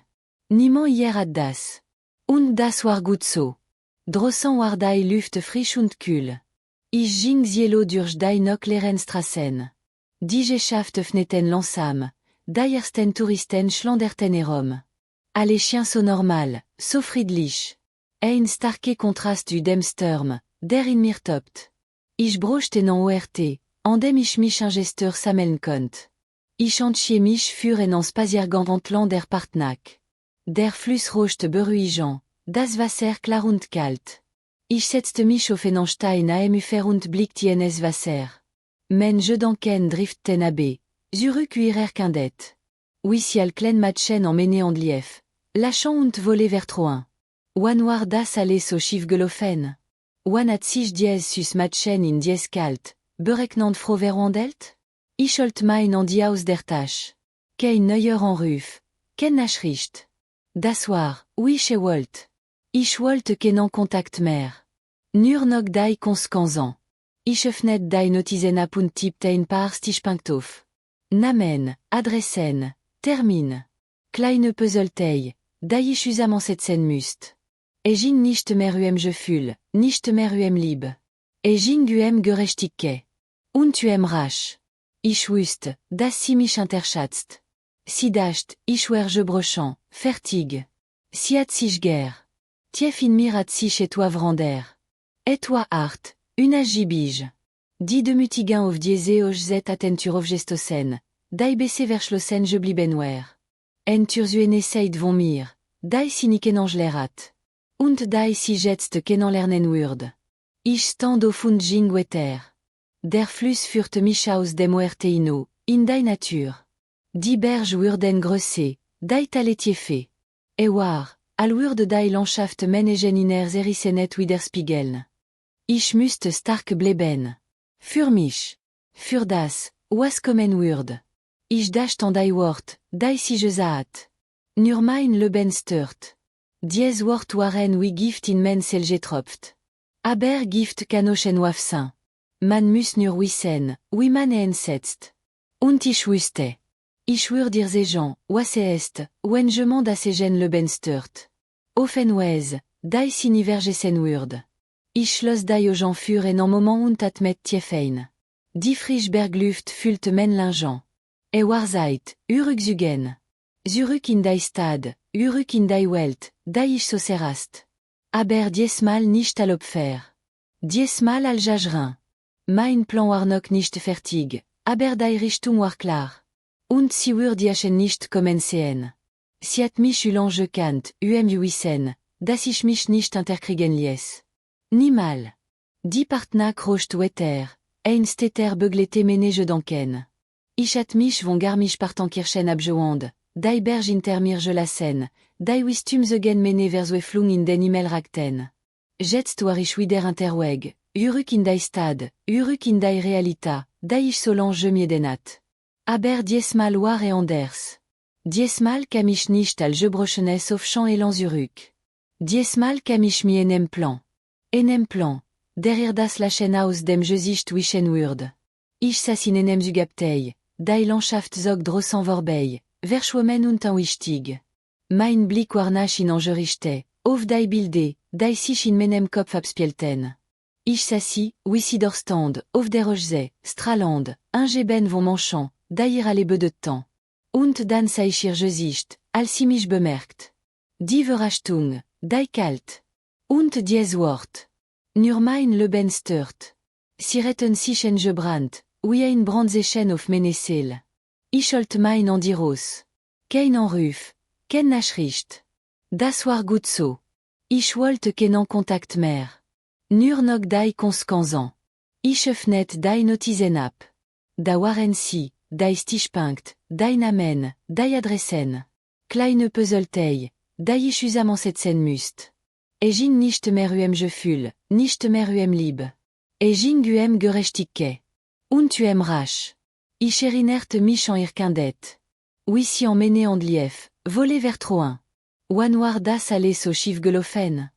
Niemand hier hat das. Und das war gut so. Draußen war die Luft frisch und kühl. Ich ging cielo durch die noch leeren Straßen. Die Geschäfte öffneten langsam, die ersten Touristen schlenderten herum. Alle chiens so normal, so friedlich. Ein starke Kontrast zu dem Sturm, der in mir tobt. Ich brauchte einen ORT, an dem ich mich ein Gestur sammeln konnte. Ich entschie mich für einen Spaziergang entlang der Partnack. Der Fluss rochte beruhigend, das Wasser klar und kalt. Ich setzte mich auf einen Stein am Ufer und blickte in das Wasser. Mein Gedanken drifteten ab, zurück wie erkandet. Wie sie al klein Matchen emmené en lief, lâchant und volé vers Troin. Wan war das alles so schief gelaufen? Wan hat sich dies sus Matchen in dies kalt, berechnend froh verwandelt? Ich holt mein Handy aus der Tasche. Kein neuer Anruf, kein Nachricht. Das war, wie ich wollte. Ich wollte keinen Kontakt mehr. Nur noch die Konsequenzen. Ich öffnete die Notizen ab und tippte ein paar Stichpunkte auf. Namen, Adressen, Termin. Kleine Puzzletei, die ich zusammensetzen müsst. Ejin nicht mehr Gefühl, nicht mehr Liebe. Ejin Gerechtigkeit. Und rasch. Ich wüsste, dass sie mich unterschätzt. Sie dacht, ich wäre brochant, fertig. Sie hat sich gern. Tief in mir hat sich etwas Et toi hart, une gibige. Die de mutigen auf diese zet attentur auf gestossen, dai besse verschlossen je blieben En turzuene seid von mir, dai si ni kenan lerat. Und dai si jetst kenan lernen würde. Ich stand auf und ging weiter. Der Fluss führte mich aus dem Muerteino, in die Natur. Die Berge wurden größer, die Tal tiefer. War, al wurde die Landschaft menigen inner Erisenet widerspiegeln. Ich müsste stark bleiben. Für mich. Für das, was kommen würde. Ich dacht an die Wort, die si gesagt. Nur mein Leben stört. Dies Wort waren wie Gift in mein Seel getropft. Aber Gift kanochen wafsen. Man muss nur wissen, wie man entsetzt. Und ich wüsste. Ich würde dir sagen, was ist, wenn jemand a segen Leben stört. Offen wes, die si ni vergessen würde. Ich schloss die Augen für en moment und atmet tiefen. Die frische Bergluft füllte mein Langen. War Zeit, zurück in die Stadt, zurück in die Welt, die ich so serast. Aber diesmal nicht al Opfer. Diesmal al Jajrin. Mein Plan war noch nicht fertig, aber die Richtung war klar. Und sie würde ich nicht kommen sehen. Sie hat mich lange gekannt, wissen, dass ich mich nicht unterkriegen ließ. Niemals. Die Partner krocht weiter, ein steter beglete menege danken. Ich hat mich von garmisch Partenkirchen abgewand, die Berg inter mir gelassen, die wistum zegen mene verzweflung in den Himmel rakten. Jetzt war ich wieder unterweg, zurück in die Stadt, zurück in die Realität, die ich so lange miedenat. Aber diesmal war anders. Diesmal kam ich nicht al gebrochenes auf Champ Elan zurück. Diesmal kam ich mi enem Plan. Enem Plan, derrière das Lachen aus dem Gesicht wischen würde. Ich saß in enem Zugabtei, die Landschaft zog drossen vorbei, verschwommen und wichtig. Mein Blick war nach in angerichte, auf die Bilder, die sich in meinem Kopf abspielten. Ich saß, stand, auf der Roche, strahlend, ingeben von Manchon, die alle peu de temps. Und dann sah ich ihr Gesicht, als sie mich bemerkt. Die Verachtung, die Kalt. Und dies Wort. Nur mein Leben stört. Sie retten sich en gebrannt, wie ein Brandzechen auf meine Seele. Ich holt mein an die Ros. Kein Anruf, kein Nachricht. Das war gut so. Ich wollte keinen Kontakt mehr. Nur noch die Konsequenzen. Ich öffnet die Notizen ab. Da waren sie, die Stichpunkt, die Namen, die Adressen. Kleine Puzzletei, die ich zusammensetzen müsst. Ejin nicht mehr Gefühl, nicht mehr Liebe. Ejin Gerechtigkeit. Und rasch. Ich erinnerte mich an ihr Kindet. Oui si emmené en lief, volé vers Troin. Wan war das alles so schief gelaufen.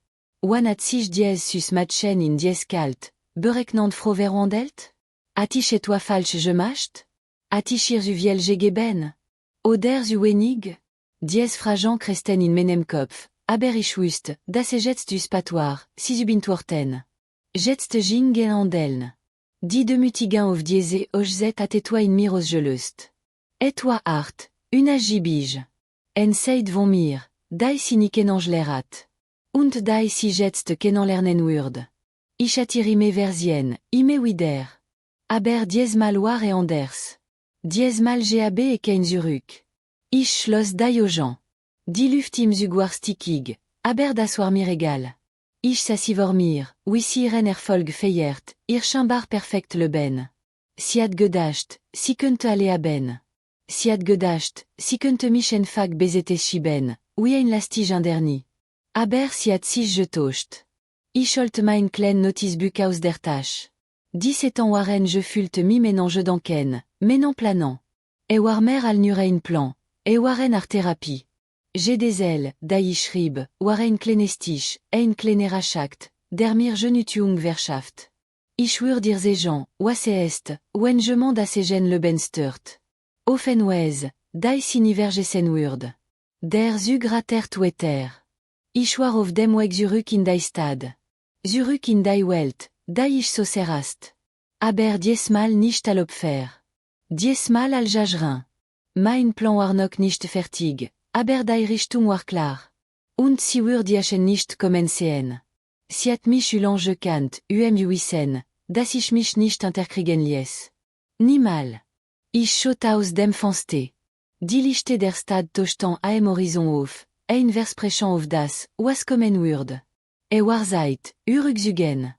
Wan hat sich dies sus matchen in dies kalt, bereknant froh verwandelt? Hat ich etwa falsch gemacht? Hat ich ihr viel gegeben? Oder zu wenig? Dies Fragen kresten in meinem Kopf, aber ich wusste, dass jetzt dus patoir, si subintuorten. Jetzt ging handeln. Die de mutigen auf diese Ochzet hat etwa in mir ausgelöst. Etwa hart, une gibige. En seid von mir, die si ni kenan lerat. Und die si jetzt kenan lernen würde. Ich attire me versien, ime wider. Aber diesmal war anders. Diesmal gab kein zurück. Ich schloss die Augen. Die Luft im Zug war stickig, aber das war mir egal. Ich saß vor mir, wie sie ihren Erfolg feiert, ihr scheinbar perfekt Leben. Sie hat gedacht, sie könnte alle haben. Sie hat gedacht, sie könnte mich einfach bezete schieben, wie ein lastig anderni. Aber sie hat sich getauscht. Ich holte mein klein Notizbuch aus der Tasche. 17 ans waren fühlte mi ménage danken, menon planant. War mer al nur ein Plan, waren ar Therapie. J'ai des ailes, die ich schrieb, war ein kleines Stich, ein kleiner Raschakt, der mir Genütung verschafft. Ich würde dir sagen, was ist, wenn jemand a segen Leben stört. Offen wes, die si ni vergessen würde. Der Zug ratert weiter. Ich war auf dem Weg zurück in die Stadt. Zurück in die Welt, die ich so sehr hasst. Aber diesmal nicht al Opfer. Diesmal al Jajrin. Mein Plan war noch nicht fertig, aber die Richtung war klar. Und sie würde nicht kommen sehen. Sie hat mich gekannt, wissen, dass ich mich nicht unterkriegen ließ. Niemals. Ich schaute aus dem Fenster. Die Lichter der Stadt tauchten am Horizon auf, ein Versprechen auf das, was kommen würde. War Zeit, zurückzugehen.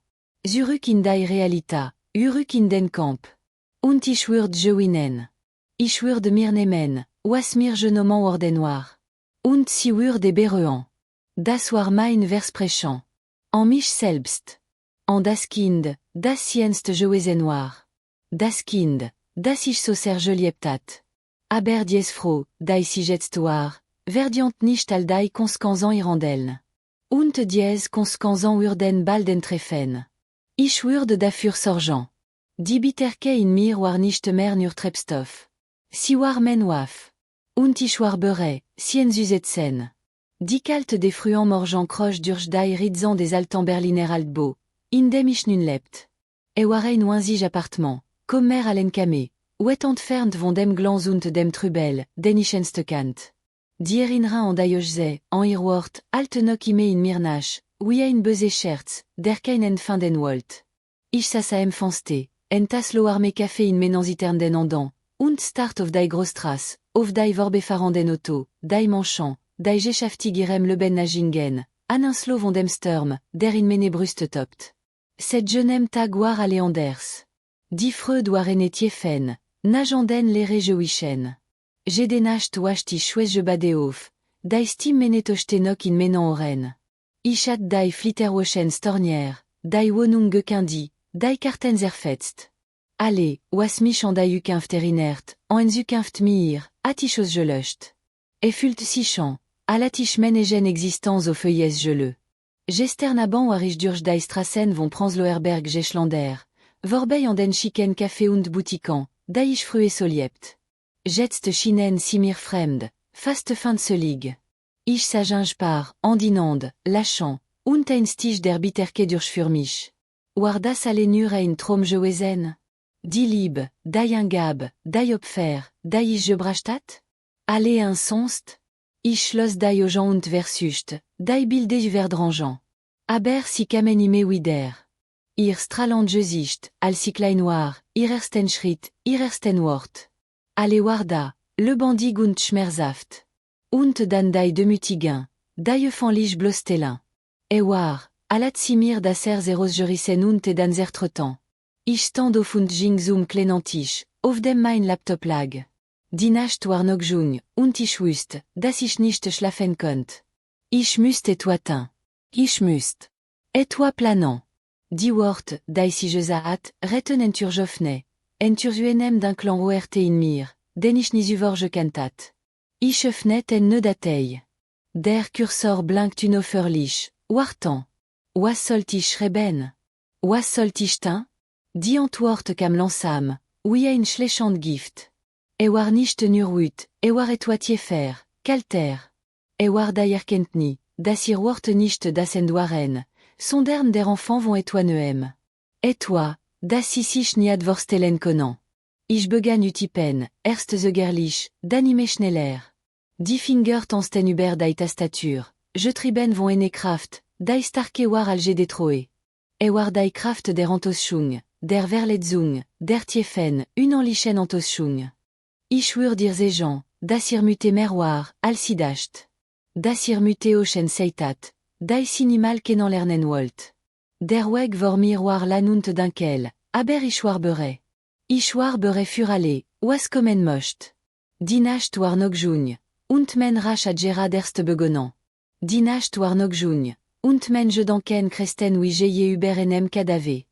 Zurück in die Realität, zurück in den Kampf. Und ich würde gewinnen. Ich würde mir nehmen, was mir genommen worden war. Und sie würde bereuen. Das war mein Versprechen. An mich selbst. An das Kind, das jetzt gewesen war. Das Kind, das ich so sehr geliebt hat. Aber dies Frau, die sie jetzt war, verdient nicht all die Konsequenzen irandeln. Und dies Konsequenzen würden bald eintreffen. Ich würde dafür sorgen. Die Bitterke in mir war nicht mehr nur Treibstoff. Sie war mein Waf. Und ich war bereit, sie entzusetzen. Die Kälte des Fruits morgens croche durch die Ritzen des alten Berliner Altbau, in dem ich nun lebt. War ein winzig Appartement, comme mer allen Kame, weit entfernt von dem Glanz und dem Trubel, den ich einst kannt. Die Erinnerung an die Ojse, an ihr Wort, alt noch immer in mir nach, wie ein böse Scherz, der keinen finden wollt. Ich saß am Fenster, en tas lo arme Kaffee in meinen Ziternden Andan, und start auf die Großstraße, auf die vorbefahrenden Auto, die Manchen, die geschäftigirem Leben nachgingen, an un Slow von dem Sturm, der in meine Brüste toppt. Cet jenem Tag war alle anders. Die Freude war en tiefen, nagenden les réjouischen. J'ai des nacht wacht ich schweze bade auf, die Stim menetochte noch in meinen Ohren. Ich hat die Flitterwoschen stornier, die Wohnung gekindi, die Karten zerfetzt. Alle, was mich an die Zukunft erinnert, an Zukunft mir, hat ich aus gelöscht. Füllt sich an, hat ich meine Existenz auf feuilles gelö. Gesternaban war ich durch die Strassen von Prenzlauer Geschlander, vorbei an den schicken Café und Boutiquen, die ich früher so liebt. Jetzt schienen sie mir fremd, fast feindselig. Ich sah par, andinand, lachant, und ein Stich der Bitterke durch für mich. War das alle nur ein Traum gewesen? Die Liebe, die Angab, die Opfer, die ich gebracht hat? Alle ansonst? Ich schloss die Augen und versuchte, die Bilder zu verdrangen. Aber sie kamen immer wieder. Ihr strahlend Gesicht, als sie klein war, ihr ersten Schritt, ihr ersten Wort. Alle war da, lebendig und schmerzhaft. Und dann die demütigen, die öffentlich bloßstellen. War, alat sie mir das Herz ausgerissen und dann zertreten. Ich stand auf und ging zum kleinen Tisch, auf dem mein Laptop lag. Die Nacht war noch jung, und ich wusste, dass ich nicht schlafen konnte. Ich müsste etwas. Ich müsste. Etwas planen. Die Worte, die sie gesagt, retten enturjofne, enturjuenem d'un clan ORT in mir, den ich nie gekannt hat. Ich öffnete ne Datei. Der Cursor blinkt unaufhörlich, warten. Was sollte ich schreiben? Was sollte ich tun? Die Antwort kam langsam, wie ein schleichend Gift. War nicht nur ruhig, war etwas tiefer, kalter. War die Erkenntnis, dass ihr Wort nicht das Endwaren, sondern der Enfant von etwas neuem. Etwas, das sie sich nicht vorstellen können. Ich begann utipen, erst zögerlich, dann immer schneller. Die Finger tanzten über die Tastatur, je trieben von eine Kraft, die starke war als Detroit. War die Kraft der Enttäuschung, der Verletzung, der tiefen, unendlichen Enttäuschung. Ich würde dir sagen, dass ihr mütte mehr war, als sie dacht. Dass ihr mütte ochen seitat, die sie niemals kennenlernen wollt. Der Weg vor mir war lanund dankel, aber ich war bereit. Ich war bereit für alle, was kommen möcht. Die Nacht war noch jung, und mein Rach hat gerade erst begonnen. Die Nacht war noch jung, und mein Gedanken kresten wie je über einem Kadaver.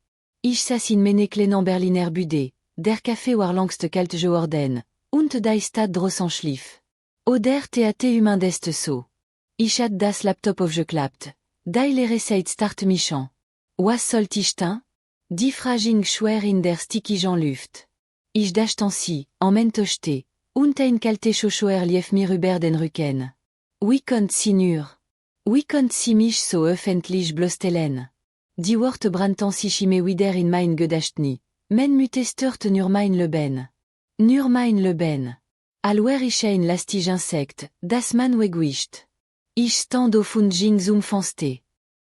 Ich saß in meine kleinen Berliner Bude, der Kaffee war langst kalt geworden, und die Stadt draußen schlief. Oder Theater humain dest so. Ich hat das Laptop aufgeklappt, die leere Zeit start mich an. Was sollte ich tun? Die Fraging schwer in der stickigen Luft. Ich dacht an sie, an mein Toaste, und ein kalte Schochoer lief mir über den Rücken. Wie konnte sie nur? Wie könnt sie mich so öffentlich bloßstellen? Die Worte brannten sich immer wieder in mein Gedächtnis. Men mütte stört nur mein Leben. Nur mein Leben. Alwer ich ein lastig Insekt, das man weguischt. Ich stand auf und ging zum Fenster.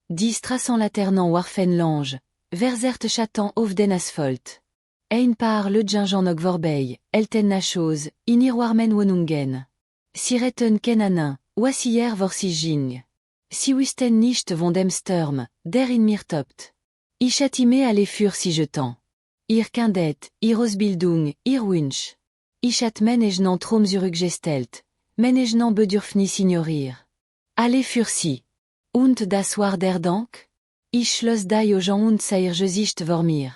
Die Straßen laternant warfen l'ange, verzert chatant auf den Asphalt. Ein paar le gingen nog vorbei, elten nachos, in ihr warmen Wohnungen. Sie retten kenanin, wassier vor sie ging. Sie wisten nicht von dem Sturm, der in mir tobt. Ich hatte me alle für sie jetant. Ihr Kindet, ihr Ausbildung, ihr Wunsch. Ich hat menegnan trom zurückgestellt, menegnan bedürfnis ignorier. Alle für sie. Und das war der Dank? Ich schloss die Augen und sair Gesicht vor mir.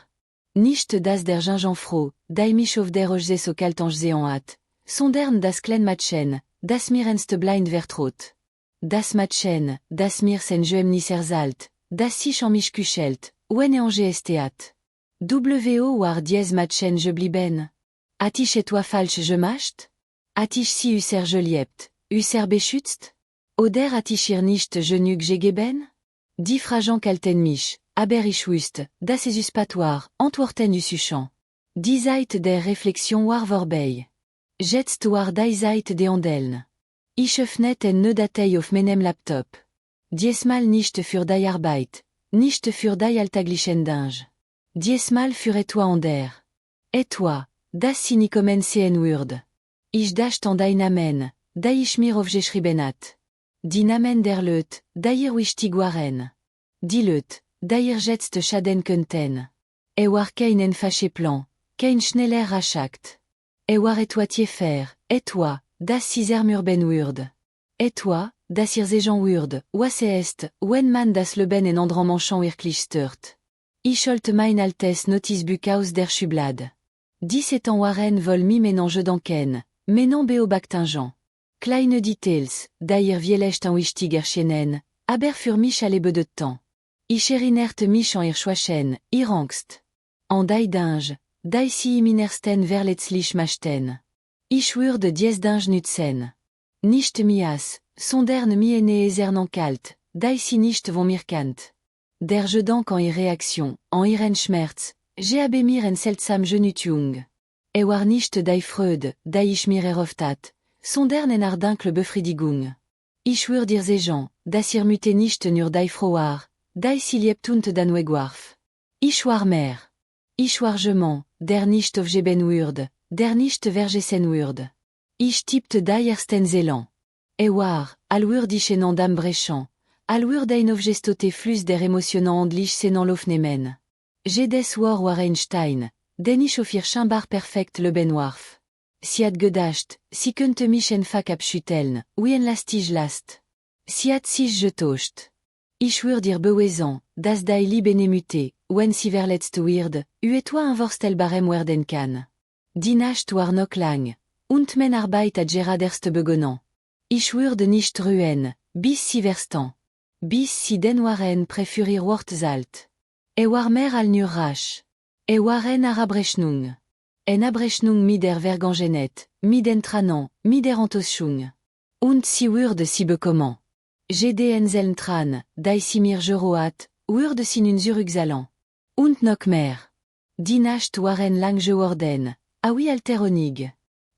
Nicht das der Gingen froh, die mich auf der Oge so kalt angesehen hat, sondern das klein Matchen, das mir ernst blind vertraut. Das Matchen, das mir sein Geheimnis erzählt, das sich an mich kuschelt, wenn angestet. W.O. war dies Matchen geblieben? Hat ich etwa falsch gemacht? Hat ich sie usser geliebt, usser beschützt? Oder hat ich ihr nicht genug gegeben? Die Fragen kalten mich, aber ich wusste, dass es Uspatoire, antworten usuchant. Die Zeit der Reflexion war vorbei. Jetzt war die Zeit de Handeln. Ich öffnete ne Datei auf meinem Laptop. Diesmal nicht für die Arbeit, nicht für die alltäglichen Dinge. Diesmal für etwa ander. Etwa, das sie nie kommen sehen würde. Ich dachte an die Namen, die ich mir aufgeschrieben hat. Die Namen der Leute, die ihr wichtig waren. Die Leute, die ihr jetzt schaden könnten. War keinen fâché plan, kein schneller Raschakt. War etwa tiefer, etwa, das sie zermürben würde. Etwa, das ihr sehen würde, was est, wenn man das Leben en andern Menschen wirklich stört. Ich holte mein altes Notizbuch aus der Schublade. 17 ans waren vol mi ménage danken, menon beobactingen. Kleine Details, die ihr vielleicht an wichtig erschienen, aber für mich alle de temps. Ich erinnerte mich an ihr Schwachen, ihr Angst. An die Dinge, die sie im Innersten verletzlich machten. Ich würde dies Dinge nützen. Nicht mias, sondern mi ene kalt, die sie nicht von mir kennt. Der Gedanke an ihre Reaktion, an ihren Schmerz, j'ai habe mir en seltsam Genütung. War nicht die Freude, die ich mir erhofft hat, sondern en ardinkle Befriedigung. Ich würde ihr sagen, dass ihr mütte nicht nur die Frau war, die sie liebt und dann wegwarf. Ich war mehr. Ich war jemand, der nicht aufgeben würde, der nicht vergessen würde. Ich tippte die ersten Zelan. War, al würde ich en andam brechant, al würde ein aufgestote Fluss der Emotionen handlich senan l'ofnemen. Jedes war Einstein, den ich auf ihr scheinbar perfekt Leben warf. Sie hat gedacht, sie könnte mich en Fack abschütteln, wie en lastig last. Sie hat sich getauscht. Ich würde ihr beweisen, dass die Liebe mütte, wenn sie verletzt wird, etwa ein Worstelbarem werden kann. Die Nacht war noch lang, und mein Arbeit hat gerade erst begonnen. Ich würde nicht ruhen, bis sie verstan. Bis sie den waren für ihr Wort zahlt. War mehr al nur rasch. War en Abrechnung. En Abrechnung mit der Vergangenheit, mit den Tränen, mit der Enttäuschung. Und sie würde sie bekommen. Den selben Tran, die sie mir geroat, würde sie nun zurückzahlen. Und noch mehr. Die Nacht waren lang geworden, oui alteronig.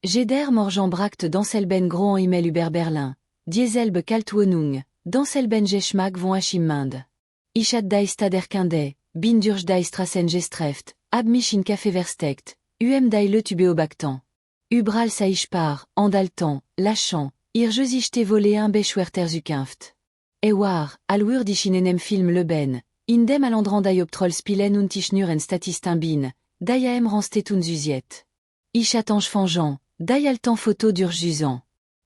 Der Morgen brachte dans selben Grand Himmel über Berlin, dieselbe Kaltwohnung, dans selben Geschmack von Achimmand. Ich hat die Stadt erkannt, bin durch die Straßen gestreft, hab mich in Café versteckt, die Leute beobachtant. Überall sah ich paar, andaltant, lachant, ihr Gesichte volé un beschwerter Zukunft. War, al würde ich in einem Film leben, in dem alandran die Obtroll-Spielen und ich nur en Statisten bin, die am ranstet und zusiet. Ich hat fangeant, die altan Foto d'urgusant.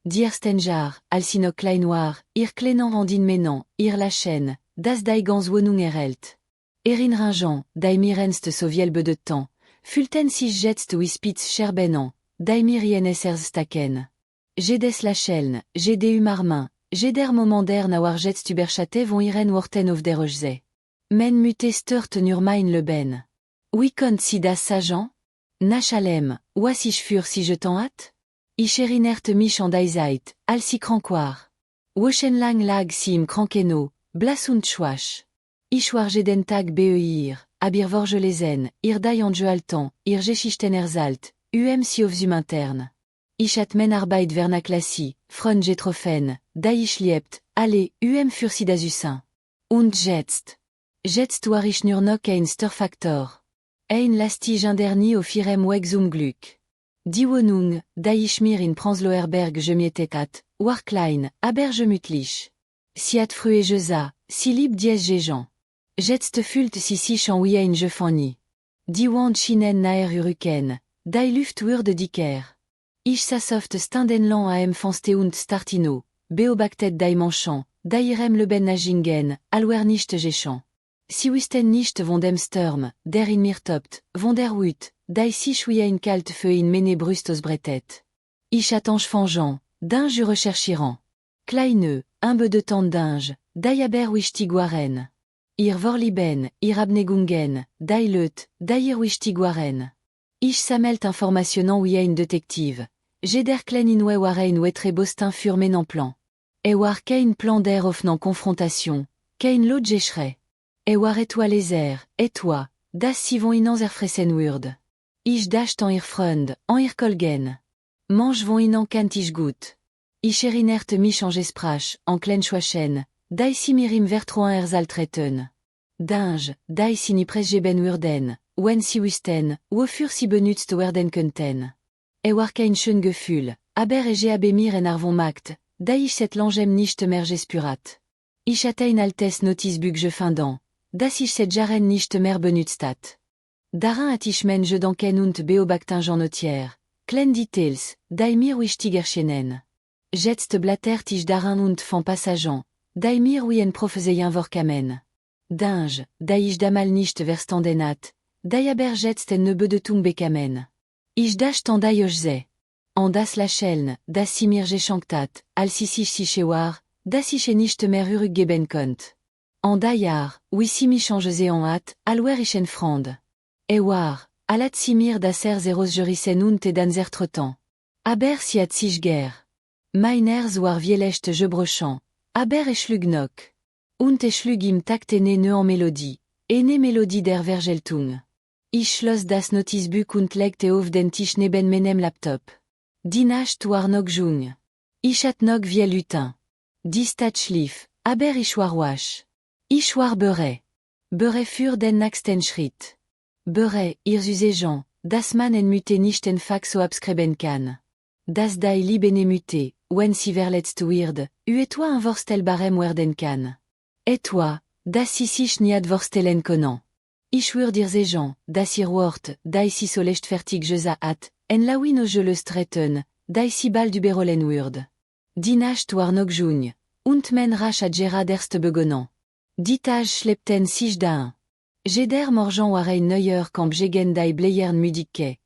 Die ersten Jar, al sino klein noir, ihr kleinen Randin menan, ihr lachen, das die ganz Wohnung erhält. Erinnerungen, die mir ernst so vielbe de temps, fühlten sich jetzt wispitz scherbenan, die mir jenes erstaken. Jedes lachen, jede umarmin, jeder moment der nawar jetzt überschatte von ihren Worten auf der Oge. Men mütte stört nur mein Leben. Wie konnt sie das sagen? Nach allem, was ich für sie getan hat? Ich erinnerte mich an die Zeit, als sie krank war. Woschenlang lag si im krankeno, blas und schwach. Ich war jeden Tag beir, aber vorgelesen, dai angehalten, Geschichten erzählt, si aufsum intern. Ich hat men Arbeit vernaclassi, Freund getroffen, ich liebt, alle, für si dasusin. Und jetzt war ich nur noch ein Störfaktor. Ein lastig inderni au firem wegzum Glück. Die Wohnung, ich mir in Prenzlauer Berg gemietet hat, war klein, aber gemütlich. Si hat frühe Jesa, si lieb dies Jean. Jetzt fühlt sich an wie ein Gefani. Die Wand schienen naer Hurricane, Luft wurde dicker. Ich sasoft Standenland am Fanste und Startino, Beobactet Manchant, irem le ben Nagingen, alwer nicht geschan. Si wisten nicht von dem Sturm, der in mir tobt, von der Wut, sich wie ein kalt feu in mene brustos bretet. Ich attange fangeant, dinge recherchiran. Kleine, un peu de temps dinge, aber wichtig waren. Vorlieben, Abnegungen, löt, ir wichtig waren. Ich sammelt informationen wie ein Detektiv. Jeder klein inwe waren wetre bostin fur menan plan. War kein plan der offnan confrontation, kein lot geschrei. War toi les toi, das si von inans erfressen würde. Ich dacht an Freund, an kolgen. Mange von inan kant ich gut. Ich erinert mich an gesprach, an klein schwachen, si mirim vertroen erzaltreten. Dinge, si ni presgeben würden, wenn si wüssten, wofür si benutzt werden könnten. War kein schön Gefühl, aber habe mir en arvon makt, ich set langem nicht mehr gespurat. Ich hatte ein altes Notizbuch gefunden, ich set jaren nicht mehr benutzt hat. Darin hat ich men gedanken und beobachtingen notiert, klein details, mir wichtig erscheinen. Jetzt blattert ich darin und von Passagen, mir wie en profeseien vorkamen. Dinge, ich damal nicht verstanden hat, aber jetzt en Bedeutung bekamen. Ich dacht an euch se. An das Lacheln, si mir geschankt hat, als si war, ich nicht mehr geben konnt. An Jahr, wie si mich angesehen hat, alwer ich en Freund. War, alat si mir zeros gerissen und dansertretan. Aber si hat sich ger. Meiners war vielecht gebrochant, aber ich schlug noch. Und ich schlug im Taktene ne en Melodie, ne Melodie der Vergeltung. Ich schloss das Notizbuch und legte auf den Tisch neben meinem Laptop. Die Nacht war noch jung. Ich hat noch wie lutin. Die Stadt schlief, aber ich war wach. Ich war bereit. Bereit für den nächsten Schritt. Bereit, Jean, dass man en Mute nicht en Fax so abschreiben kann. Das lieben Mute, wenn sie verletzt wird, toi ein Worstelbarem werden kann. Toi, das sich nicht vorstellen können. Ich würde sagen, dass wort, si solecht fertig hat, en lawi no je le streten, si bald überrollen würde. Die Nacht war noch jung, und men rasch hat gerad erst begonnen. Die Tage schleppten sich da. Jeder Morgen war ein neuer Kamp gegen bleiern Müdike,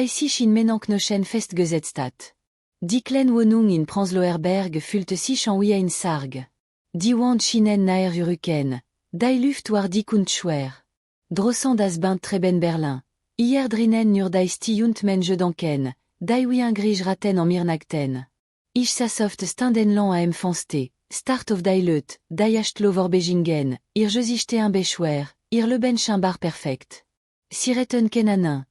sich in Menanknochen festgesetzt hat. Die kleine Wohnung in Prenzlauer Berg fühlte sich an wie ein Sarg. Die Wand schienen naer Hurricane, Luft war dick und schwer. Drossant das Band treben Berlin. Drinnen nur sti und men gedanken, wie ein Grij raten en mir nagten. Ich sasoft Standenland am Fanste, start of löt, achtlo vor Beijingen, gesichte un beschwer, le bench un bar perfekt. Sireten kenanin,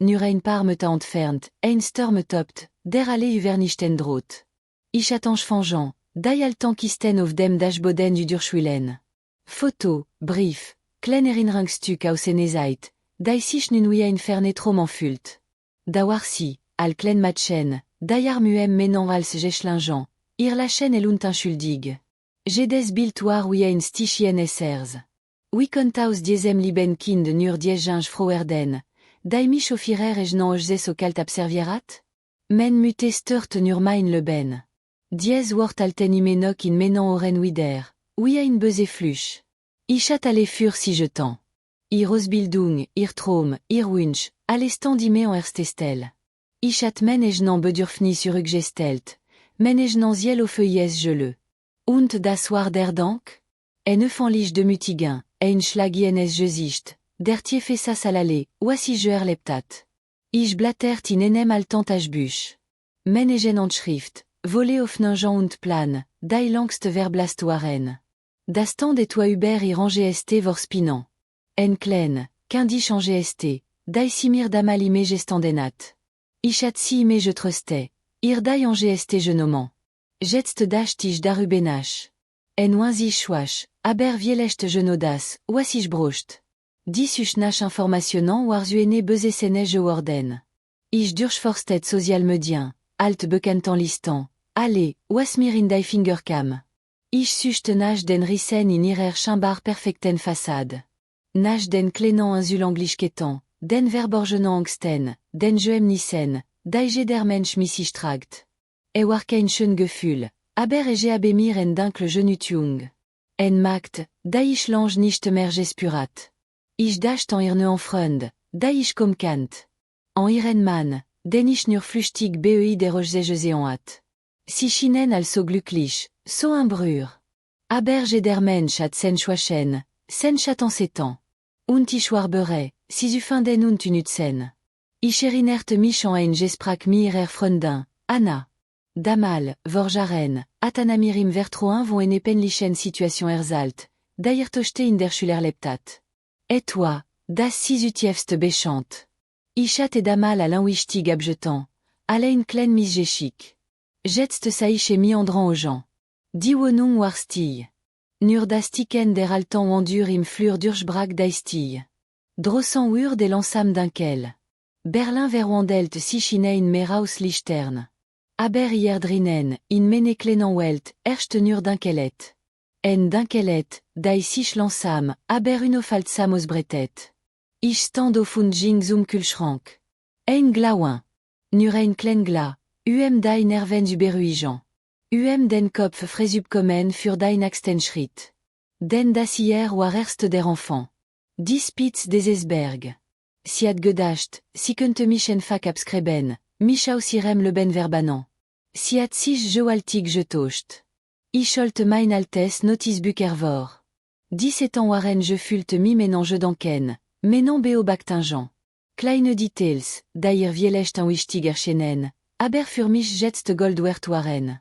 nur ein paar Meter entfernt, ein Sturm topt, der alle übernichten droht. Ich attange fangeant, altan kisten auf dem Dashboden du Durchschwillen. Foto, brief, klein Erinnerungsstück aus seine Zeit, sich nun wie ein Fernetrom anfühlt. War si, al klein Matchen, muem menan als Geschlingen, lachen unschuldig. Jedes Bild war wie ein Stichien essers. Wie konnt aus diesem lieben Kind nur Ginge froherden, mich offirer non so kalt abservierat? Men mute stört nur mein Leben. Dies wort alten imenok in menan oren wider, wie ein böse Fluch. Ich hat alle für si jetant. Ausbildung, Traum, Wunsch, alle stand ime en erste Stelle. Ich hat menegnan Bedürfnis zurückgestellt, menegnan ziel au feuilles gelö. Und das war der Dank? Fanlich de Mutigen, ein Schlagienes Gesicht, der Tiefesa salale, oasi je erlebt hat. Ich blattert in enem altant Taschbuch. Menegen Handschrift, voler Ofningen und plan, die langst verblast waren. Das Stand et toi Uber y ranger st vor spinan. En klein, qu'indi changer st, die simir damal ime gestandenat. Ichat si ime je trustais, ir die ange st genoman. Jetst dash tige darubenach. En oinzi schwach, aber vielecht genodas, oisich brocht. Dis nach informationnant warzuene bezesene je worden. Ich durchforstet social medien, alt bekentan listan, allez, wasmir in die fingercam. Ich suchte nach den rissen in ihrer chimbar perfecten façade. Nach den klenan insulanglischketan, den verborgenant angsten, den nissen, die jedermensch missich tragt. War kein schön Gefühl, aber je abemir en dunkle genutjung. En makt, die ich lange nicht mehr gespurat. Ich dacht en irne en freund, die ich komkant. En iren man, den ich nur flüchtig bei der Rochzege hat. Si chinen also glücklich, so un brur. Aber jeder Mensch hat sen schwachen, sen chatan setan. Und ich warbere, si zu finden und unützen. Ich erinnerte mich an ein Gespräch mit ihrer Freundin, Anna. Damal, vorjaren, atanamirim vertroin vont en penlichen situation erzalt, dair tochte in der Schüler leptat. Et toi, das si utiefst béchant. Ichat et damal à l'inwichtig abjetant, allein klein misgéchic. Jetst saich et miandrant aux gens. Di wonung warstille. Nur das tiken der altan endur im flur d'urchbrag daistille. Drossant ur des lansam d'unkel. Berlin verwandelt si chinein meraus lichtern. Aber hier drinnen, in mene klenan welt, erst nur d'unkelet. En d'unkelet, dai sich lansam, aber unofalt samos bretet. Ich stand auf und ging zum Kühlschrank. Ein glaouin. Nur ein klein glas, dai nerven überruigen. Den Kopf fresub kommen für dein nächsten Schritt. Den das hier war erst der Enfant. Die Spitz des Esberg. Si hat gedacht, si könnte mich enfak abschreben, mich aus ihrem Leben verbannen. Si hat sich joaltig getocht. Ich sollte mein altes Notisbuch ervor. 17 ans waren je fühlte mi menan je danken, menan beo baktingent. Kleine Details, dair vielecht an wichtig erschenen, aber für mich jetzt goldwert waren.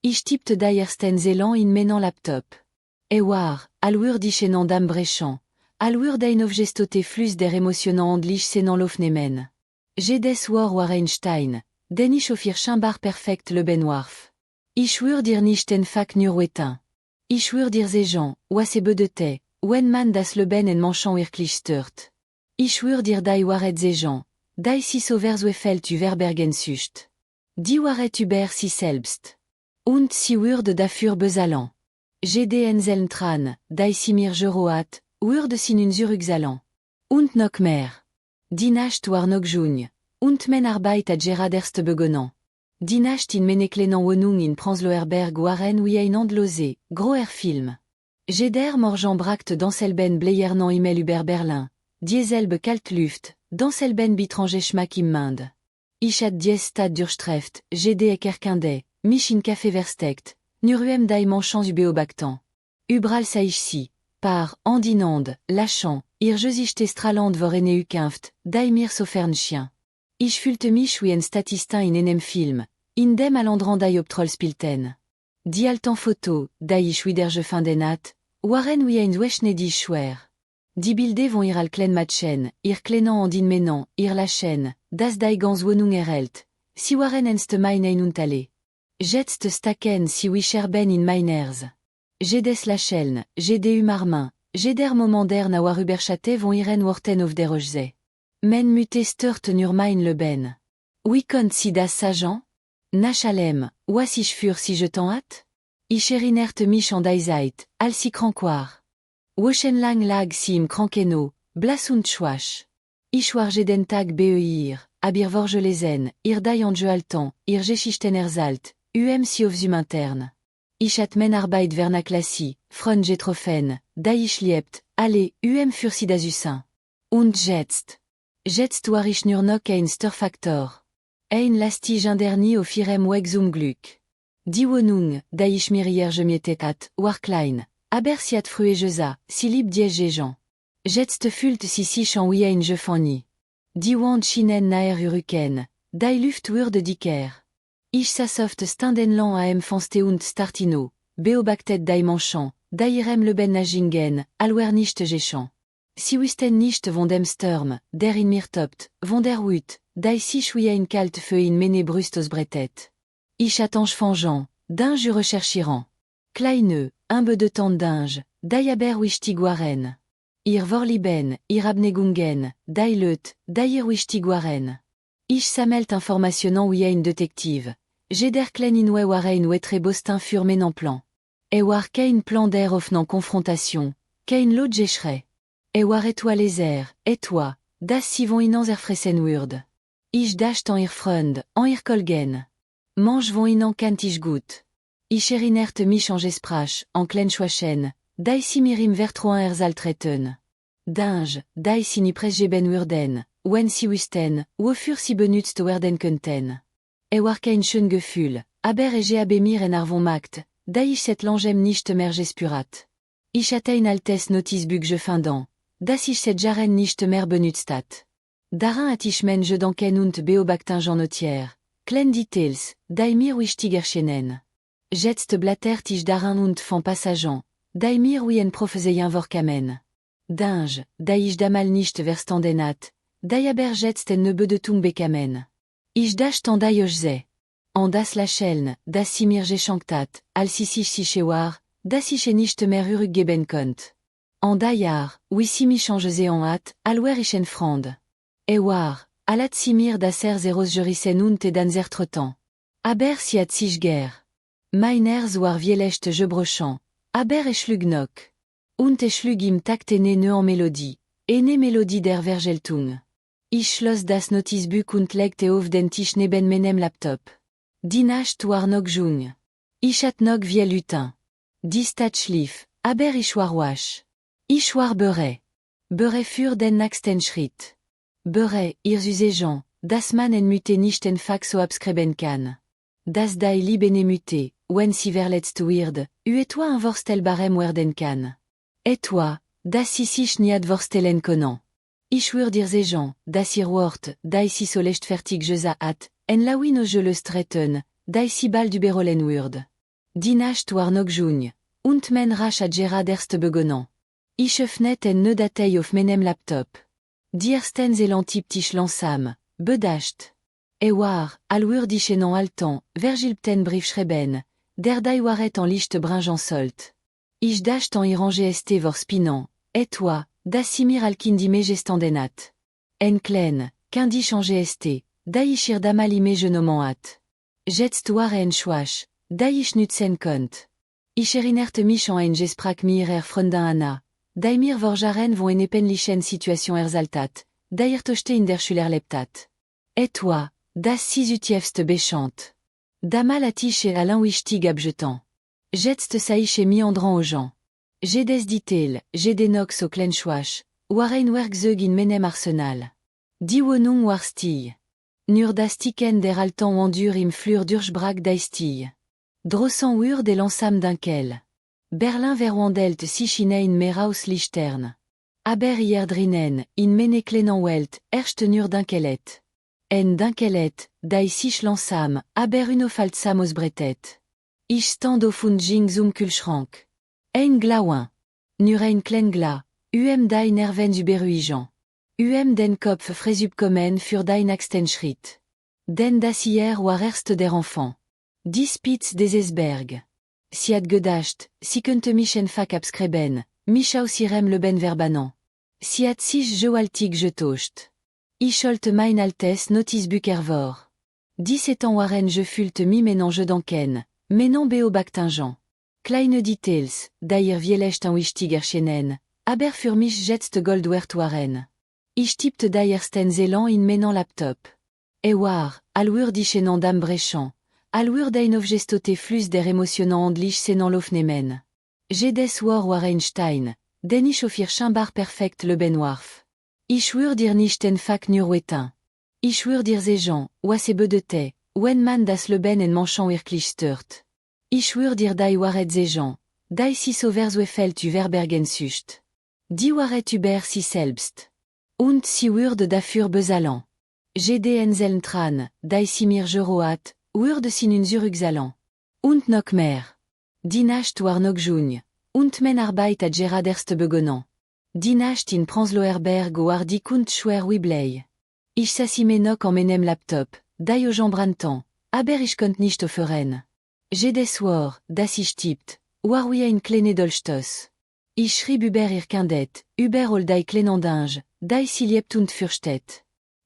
Ich tippte daiersten Zelan in menan laptop. War, alwur dichenan dam brechan, alwur dein of gestote flus der emotionant andlich senan lofnemen. Jedes war Einstein, den ich auf ihr chimbar perfekt le benwarf. Ich schwur dir nicht en fak nur wetin. Ich schwur dir zejan, was ebe de te, wen man das le ben en manchant wirklich stört. Ich schwur dir dai waret zejan, dai si sover zwefelt u verbergen sucht. Di waret über si selbst. Und si würde dafür bezalan. GD Zelntran, dai simir jeroat, würde sin un zurückzalan. Und noch mehr. Die Nacht war noch jung. Und men Arbeit at Gerard erst begonnen. Die Nacht in meneklenan wonung in Pransloerberg waren wie ein andlose, groer Film. Jeder morgen brakt danselben bleiernan imel über Berlin. Dieselbe Kaltluft, danselben bitrange schmack im Mind. Ich hat dies stad durchtreft, GD ekerkinde, mich in Café versteckt, nur dai manchans ubeobactan. Ubral saich si, par, andinand, lachant, ir jesichte straland vor ene ukinft, dai mir sofern chien. Ich fühlte mich wie ein Statistin in einem Film, in dem alandran dai obtrol spilten. Die altan photo, dai ich wieder je findenat, waren wie ein zwechnedi schwer. Die Bilder vont ir al klen matchen, ir klenan andin menan, ir lachen, das dai gans wonung erelt, si waren enst mein untale. Jetst staken si wischerben in meiners. Jedes lacheln, jdu marmin, jeder momenter na war uberchate vont iren worten of der rochze. Men mute stört nur mein leben. Wie konnte si das sagen? Nachalem, was ich für si je t'en hat? Ich erinnerte mich an Zeit, als si krank war. Wochenlang lag si im Krankeno, blas und schwach. Ich war jeden Tag beir, aber vorge lesen, ir dai an je altan, ir geschichten erzalt, si auf zum interne. Ich hat men Arbeit vernaclassi, frön getroffen, dai ich liebt, alle, für si das usin. Und jetzt war ich nur noch ein Störfaktor. Ein lastig inderni auf ihrem Weg zum Glück. Die Wohnung, da ich mir hier gemietet hat, war klein, aber sie hat fruegesa, si lieb die Jean. Jetzt fühlt sie sich an wie ein Jefani. Die Wand schienen naher Hurricane, die Luft wurde dicker. Ich sasoft stundenlang am fanste und startino, beobactet dai manchant, dairem leben najingen, alwer nicht gechant. Si wisten nicht von dem Sturm, der in mir tobt, von der Wut, dai sich wie ein kalt feu in mene brustos bretet. Ich attange fangeant, dinge recherchirant. Kleine, un peu de temps dinge, dai aber wichtig waren. Ir vorlieben, ir abnegungen, dai leut, dair wichtig waren. Ich sammelt informationen wie ein Detektiv. Jeder klen in we waren wetre bostin fur menan plan. E war kein plan der offnant confrontation, kein lot geschrei. E war etwa leser, etwa, das si von in anzer fresen wurd. Ich dacht an ir freund, an ir kolgen. Mange von in an kant ich gut. Ich erinert mich an gesprach, an klen schwachen, dai si mirim vertroan erzaltreten. Dinge, dai si ni pres ben wurden, wen si wisten, wo fur si benutzt werden könnten. E war kein schön Gefühl, aber e abemir en arvon makt, dai ich set langem nicht mehr gespurat. Ich attein altes notisbug je findan, das ich set jaren nicht mehr benutztat. Darin at ich men je danken und beobactin Jean notier, klen details, dai mir wichtiger schenen. Jetst blattert ich darin und fan passageant, dai mir wie en profeseien vorkamen. Dinge, dai ich damal nicht verstandenat, dai aber jetst en nebe de tung bekamen. Ich dacht an dai ojze. An das la cheln, das si mir gechanktat, al si si chewar, das ich nicht mehr urug geben kont. An daiar, oui si mi changeze en hat, alwer ich en frand. E war, alat si mir dasser zeros jurisen und danzer tretan. Aber si at sich ger. Meiners war vielecht je brochant, aber e schlug nok. Und e schlug im takt ene ne en melodie, ene melodie der Vergeltung. Ich schloss das Notisbuch und legte auf den Tisch neben meinem Laptop. Die Nacht war noch jung. Ich hat noch viel lutin. Die Stadt schlief, aber ich war wach. Ich war beure. Beure für den nächsten Schritt. Beure, ihr süße Jean, das man en mute nicht en fax so abschreiben kann. Das dai libene mute, wenn si verletzt wird, etwa ein Worstel barem werden kann. Etwa, das si sich niet worstelen konan. Ich wür dir se Jean, das ihr wort, dai si solecht fertig je at, en la wino je le streten, dai si bal du berolen wurd. Die Nacht war noch jung, und men rach a Gerard erst begonnen. Ich öffnet en ne datei auf menem Laptop. Die ersten elantiptich lansam, bedacht. E war, al wurd ich en altan, vergilpten brief schreiben, der dai waret en licht bringeant solt. Ich dacht en irange este vor spinan, etwa, da simir al kindime gestandenat. En klen, kindi change este, da ich ir damalime je noman hat. Jetst war en schwach, da ich nutzen kont. Ich erinert mich an en gesprak mir freundin Anna, da mir vorjaren von en epenlichen situation erzaltat, da ir tochte in der Schüler leptat. Etwa, das si utiefst bechant. Damal atich et alain wichtig abjetant. Jetst saich et miandrant aux gens. J'ai des details, j'ai des nox au klen schwach, waren werkzeug in menem arsenal. Die Wohnung war still. Nur das Ticken der altan endur im flur d'urgebrak daistil. Drossant wur des lansam d'inkel. Berlin verwandelt sich in ein Meraus lichtern. Aber hier drinnen, in mene klenan welt, erst nur d'inkelet. En d'inkelet, dai sich lansam, aber unofaltsam aus bretet. Ich stand auf und ging zum Kühlschrank. Ein glaouin. Nur ein klen gla, dein nerven überruigeant. Den Kopf fresub kommen für dein nächsten Schritt. Den das hier war erst der Enfant. Die Spitz des Esberg. Si hat gedacht, si könnte mich en fac abschreiben, mich aus irem leben verbanan. Si hat sich joaltig getocht. Ich sollte mein altes Notisbuch ervor. 17 ans waren je fühlte mi menange danken, menan beobactingen. Kleine Details, dair vielecht an wichtiger schenen, aber für mich jetzt gold wert waren. Ich tippte daiersten Zelan in menan Laptop. E war, al wur dich en dam brechant, al wur dein of gestote flus der emotionant andlich senan lofnemen. Jedes war Einstein, den ich auf ihr Schimbar perfekt le benwarf. Ich wur dir nicht en fac nur wetin. Ich wur dir se Jean, wa se bedete, wen man das le ben en manchant wirklich stört. Ich wur dir dai waret se Jean, dai si sover felt u verbergen sucht. Die waret über si selbst. Und si wurd dafür besalan. Gd enzeln tran, dai si mir geroat, Würde sin unser Uxalan. Und noch mehr. Die Nacht war noch jung. Und men Arbeit at Gerard erst begonnen. Die Nacht in Pransloerberg war die Kunt schwer Wibley. Ich sassime noch en menem Laptop, dai o jambrantan, aber ich konnt nicht offeren. Jedes war, das ich tippt, war wie ein kleine Dolchstoß. Ich schrieb über ihr Kindet, über all dai Klenandinge, dai si liebt und fürchtet.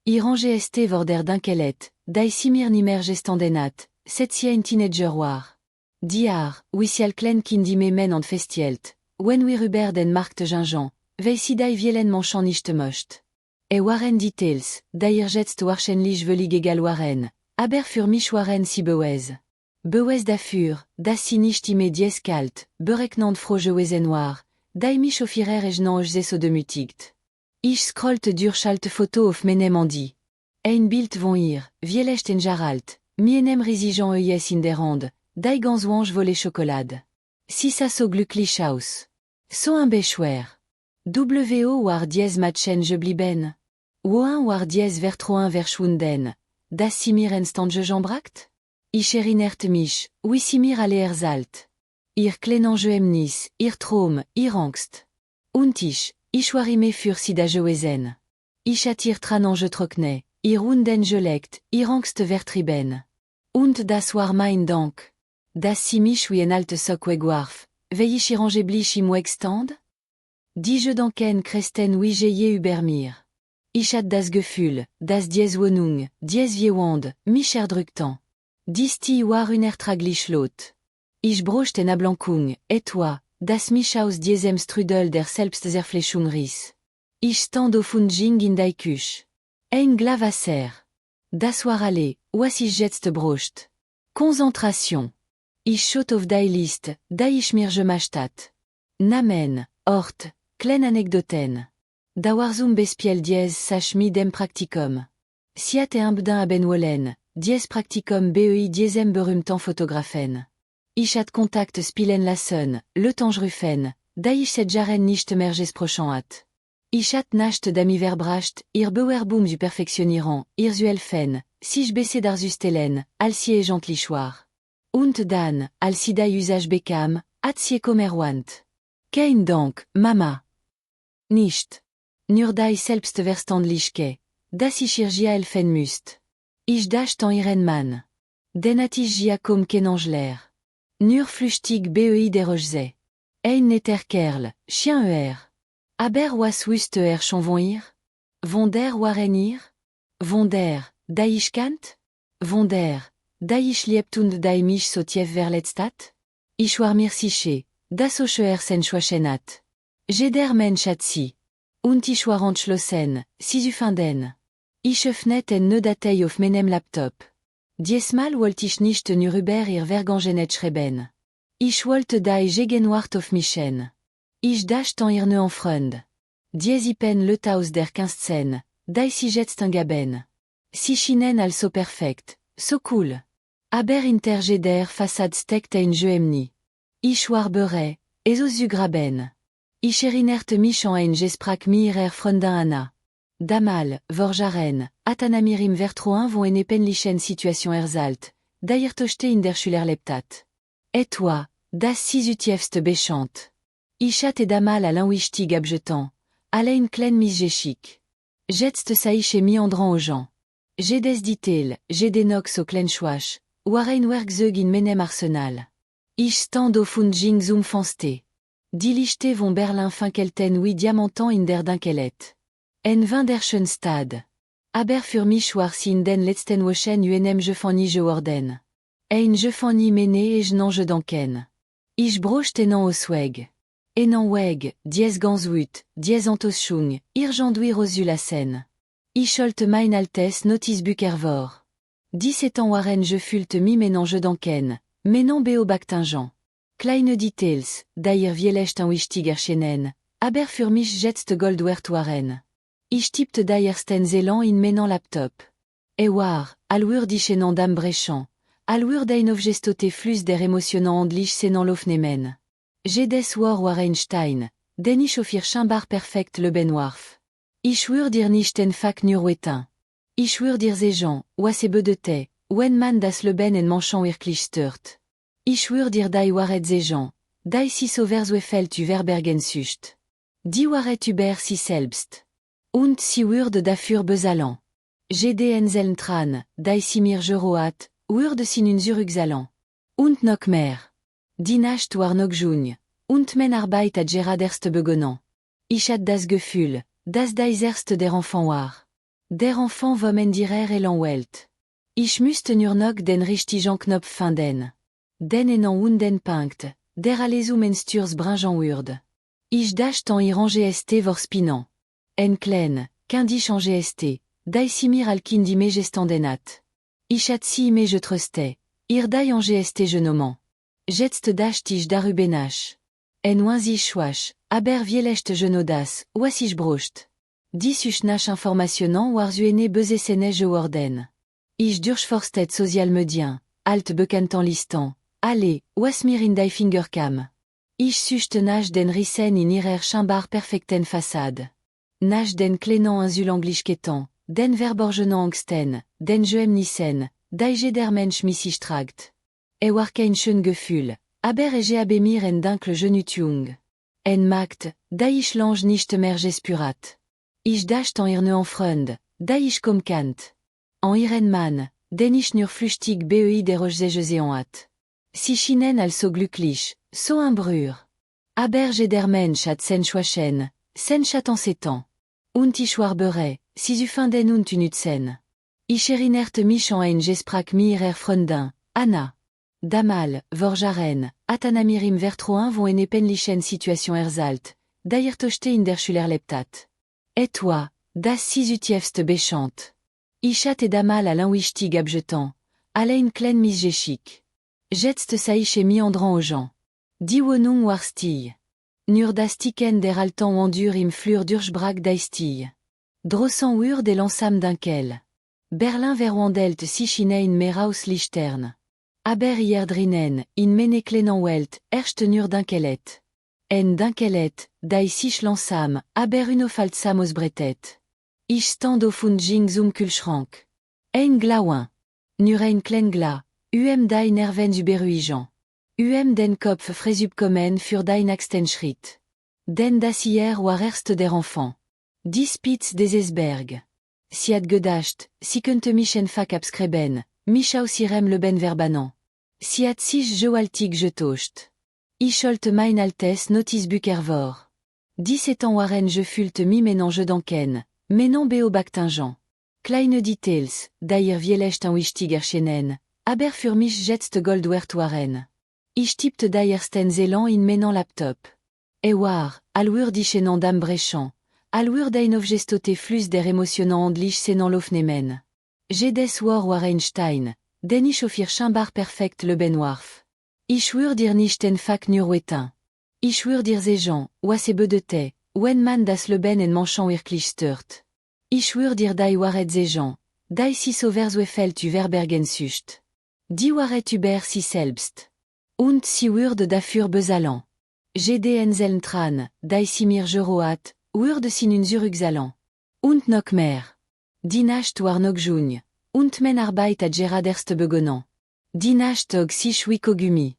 I range este vor der Dinkelet, dai si mir nimmer gestandenat, set si ein Teenager war. Diar, wie si al klen kind me men an festielt, wenn wir über den Markt gingeant, wei si dai vielen manchant nicht mocht. E waren details, dair jetzt wahrscheinlich völlig egal waren, aber für mich waren si bewes. Bewes dafür, dass si nicht immédiat kalt, bereknant frohe wesen war, dai mich auf ihrer Ejnange so demütigt. Ich scrollte durch alte Foto auf meinem Handy. Ein Bild von ihr, vielecht en jaralt, mienem risigeant œilles in der Hand, dai gans wange voler chocolade. Si ça so glücklich aus. So un beschwer. WO war dies matchen je blieben. Woan war dies vertroen verschwunden. Das si mir instant je jambrakt? Ich erinnert mich, wie si mir alle erzalt. Ihr Klenange emnis, ihr Traum, ihr Angst. Und ich war ime für si da gewesen. Ich at ihr Tranange trockne, ihr Wunden gelegt, ihr Angst vertrieben. Und das war mein Dank. Das si mich wie en alte Sock wegwarf, wei ich irange blich im Wegstand? Die je danken Kresten wie je je über mir. Ich hat das Gefühl, dass dies Wohnung, dies Wiewand, mich erdrückten. Dies ti war unertraglich lot. Ich brochte na Blankung, et toi, das mich aus diesem Strudel der Selbstverfleischung riss. Ich stand auf und ging in die Küche. Ein Glas Das war alle, was ich jetzt brocht. Konzentration. Ich schot auf die Liste, da ich mir gemacht hat. Namen, Ort, klein Anekdoten. Da war zum bespiel dies sach mi dem Praktikum. Siat e imbdin a benwolen, dies Praktikum bei diesem berühmten Fotografen. Ich hat Kontakt spielen lassen, le temps rufen, da ich set jaren nicht mehr gesprochen hat. Ich hat nacht d'ami verbracht, ihr Bewerbung zu perfektionieren, ihr zu helfen, sich besser darzustellen, als sie gentlich war. Und dann, als sie da usage bekam, hat sie kommerwant. Kein Dank, Mama. Nicht. Nur die Selbstverständlichkeit, dass ich ihr helfen müsst. Ich dacht an ihren Mann. Den hat ich ja kaum kennengelernt. Nur flüchtig bei der Rochse. Ein netter Kerl, chien Aber was wüsste schon von ihr? Von der waren ihr? Von der, da ich kannt? Von der, da ich liebt und da mich so tief verletzt hat? Ich war mir sicher, dass so sen schwachen hat. Jeder Mensch hat sie. Und ich war entschlossen, sie zu finden. Ich öffnete ne Datei auf meinem Laptop. Diesmal wollte ich nicht nur über ihr Vergangenheit schreiben. Ich wollte die Gegenwart auf mischen. Ich dacht an ihr neuen Freund. Dies ipen le aus der 15, die sie jetzt gaben. Sie schienen also perfekt, so cool. Aber hinter jeder Fassade steckt ein Gemni. Ich war bereit, so zu graben. Ich erinnerte mich an ein Gespräch mit ihrer Freundin Anna. Damal, vor Jaren, hat Anna mir im Vertrauen von eine penlichen Situation erzählt, da ihr tochte in der Schüler lebt hat. Et toi, das sie zu tiefst béchant. Ich hatte damal Alain wichtig abjetant, allein klein misgeschick. Jetzt sa ich mi andran aux gens. J'ai des details, j'ai des nox au klein schwach, waren werkzeug in menem arsenal. Ich stand auf und ging zum Fenster. Die Lichte von Berlin finkelten wie Diamanten in der Dinkelet. En wunderschön Stad. Aber für mich war sie in den letzten Wochen unem Jefani geworden. Ein Jefani mene je n'en je danken. Ich brochte non aus weg. En weg, dies ganz wut, dies Antoschung, irgenduir aux la Seine. Ich holte mein Altesse Notisbucher vor. 17 ans waren je fult mi menan je danken, menan beo baktingent. Kleine Details, dair vielecht an wichtiger Schenen, aber für mich jetzt Gold wert waren. Ich tippte daiersten Zelan in menan Laptop. War, alwur die chenan dam brechant, alwur dein gestote flus der emotionant andlich senan lofnemen. Jedes war Einstein, den ich auf ihr Schimbar perfekt le benwarf. Ich schwör dir nicht en fac nur wetin. Ich schwör dir ces gens, was se bedeute, wenn man das Leben en Manchon wirklich stört. Ich wür dir die Wahrheit sagen, die si so fällt überbergen sücht. Die Wahrheit über si selbst. Und si würde dafür bezahlen. GDN Zelntran, die si mir geroat, würde si nun zurückzahlen. Und noch mehr. Die Nacht war noch jung, und men Arbeit hat gerade erst begonnen. Ich hat das Gefühl, dass die erste der Enfant war. Der Enfant va men direr elan Welt. Ich müsste nur noch den richtigen Knopf finden. Den enan und den punkt, der alles mensturs bringen würde. Ich dacht en ir en GST vor spinan. En klein, qu'indich en GST, die si mir alkin di me gestandenat. Ich hat si me je trustais, ir die en GST genomen. Jetst dacht ich darubenach. En oins ich schwach, aber vielecht genodas, oas ich brocht. Dis uch nach informationant war zuene bezesene je worden. Ich durchforstet social medien, alt bekantan listan, allez, oas mir in die fingerkam. Ich suchte nach den rissen in ihrer chambar perfekten façade. Nach den klenan insulanglischketan, den verborgenan angsten, den nissen, die jeder Mensch missig tragt. War kein schön Gefühl, aber habe mir en dunkle Genütung. En Magd, die ich lange nicht mehr gespurat. Ich dacht en irne en Freund, die ich kom kant. En ihren Mann, den ich nur flüchtig bei der gesehen hat. Si chinen also glücklich, so ein Brühr. Aber jeder Mensch hat sen schwachen, sen chatan setan. Und ich war bereit, si zu finden und zu nutzen. Ich erinnerte mich an ein Gespräch mit ihrer Freundin, Anna. Damal, Vorjaren, Atanamirim Vertroin vont en penlichen Situation erzalt, dair tochte in der Schüler leptat. Et toi, das si utiefst béchant. Ich hatte damal alain wichtig abjetant, allein klein misgeschik. Jetst saich mi andrant aux gens. Die Wohnung war still. Nur das Ticken der altan endur im Flur durchbrach die still. Drossen ur de lansam dunkel. Berlin verwandelt sich in ein Meerauslichtern. Aber hier drinnen, in mene klenan Welt, erst nur dunkelet. En dunkelet, die sich lansam, aber unauffaltsam ausbreitet. Ich stand auf und ging zum Kühlschrank. Ein Glauin. Nur ein klein Glas, die Nerven überruigen. Den Kopf fresubkommen für die nächsten Schritt. Denn das hier war erst der Enfant. Die Spitz des Eisberg. Si hat gedacht, si könnte mich einfach abschreiben, mich aus ihrem Leben verbannen. Si hat sich gewaltig getauscht. Ich sollte mein altes Notizbuch ervor. 17 ans waren gefühlt mi ménage danken, menon beobactingen. Kleine Details, die vielecht an wichtig erscheinen, aber für mich jetzt Gold wert waren. Ich tippte die ersten Zelan in menon Laptop. War, alwur dichenan dam brechant, alwur dein aufgestote flus der emotionen handlich senan lofnemen. Jedes war Einstein, den ich auf ihr chambar perfekt leben warf. Ich schwör dir nicht en fac nur wetin. Ich schwör dir sagen, was bedeutet, wenn man das Leben en Manchon wirklich stört. Ich schwör dir die Wahrheit sagen, die si so fällt überbergen sücht. Die Wahrheit über si selbst. Und si würde dafür bezahlen. GDN Zelntran, die si mir geroat, würde si nun zurückzahlen. Und noch mehr. Die Nacht war noch jung, und men Arbeit hat gerade erst begonnen. Die Nacht og sich wie Kogumi.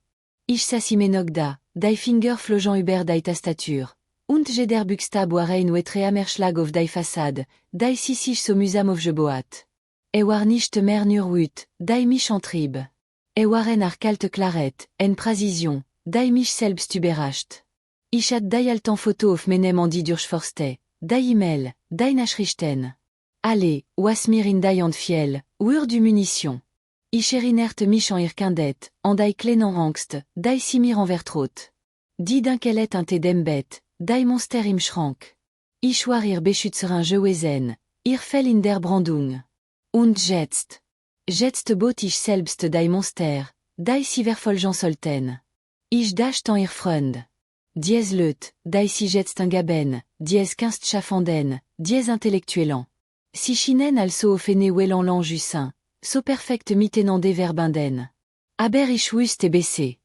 Ich saß me noch da, die Finger flogen über die Tastatur. Und jeder Buchstab war ein weiter Hammerschlag auf die Fassade, die si sich so mühsam aufgeboat. War nicht mehr nur wüt, die mich antrieb. Waren ar kalte Klaret, en Präzision, die mich selbst überrascht. Ich hat die alten Foto auf meinem Handy durchforstet, die E-Mail, die Nachrichten. Allez, was mir in die Handfiel, ur du Munition. Ich erinnerte mich an ihr Kindet, an die kleinen Angst, die si mir anvertraut. Die dunkelet an dem Bett, die Monster im Schrank. Ich war ihr Beschützerin gewesen, ihr Fell in der Brandung. Und jetzt bot ich selbst die Monster, die si verfolgen sollten. Ich dacht an ihr Freund. Dies Leut, die si jetzt angaben, dies kinst schaffanden, dies Intellektuellen. Si chinen also offene wellan l'anjussin, so perfekt miteinander verbinden. Aber ich wusste besser.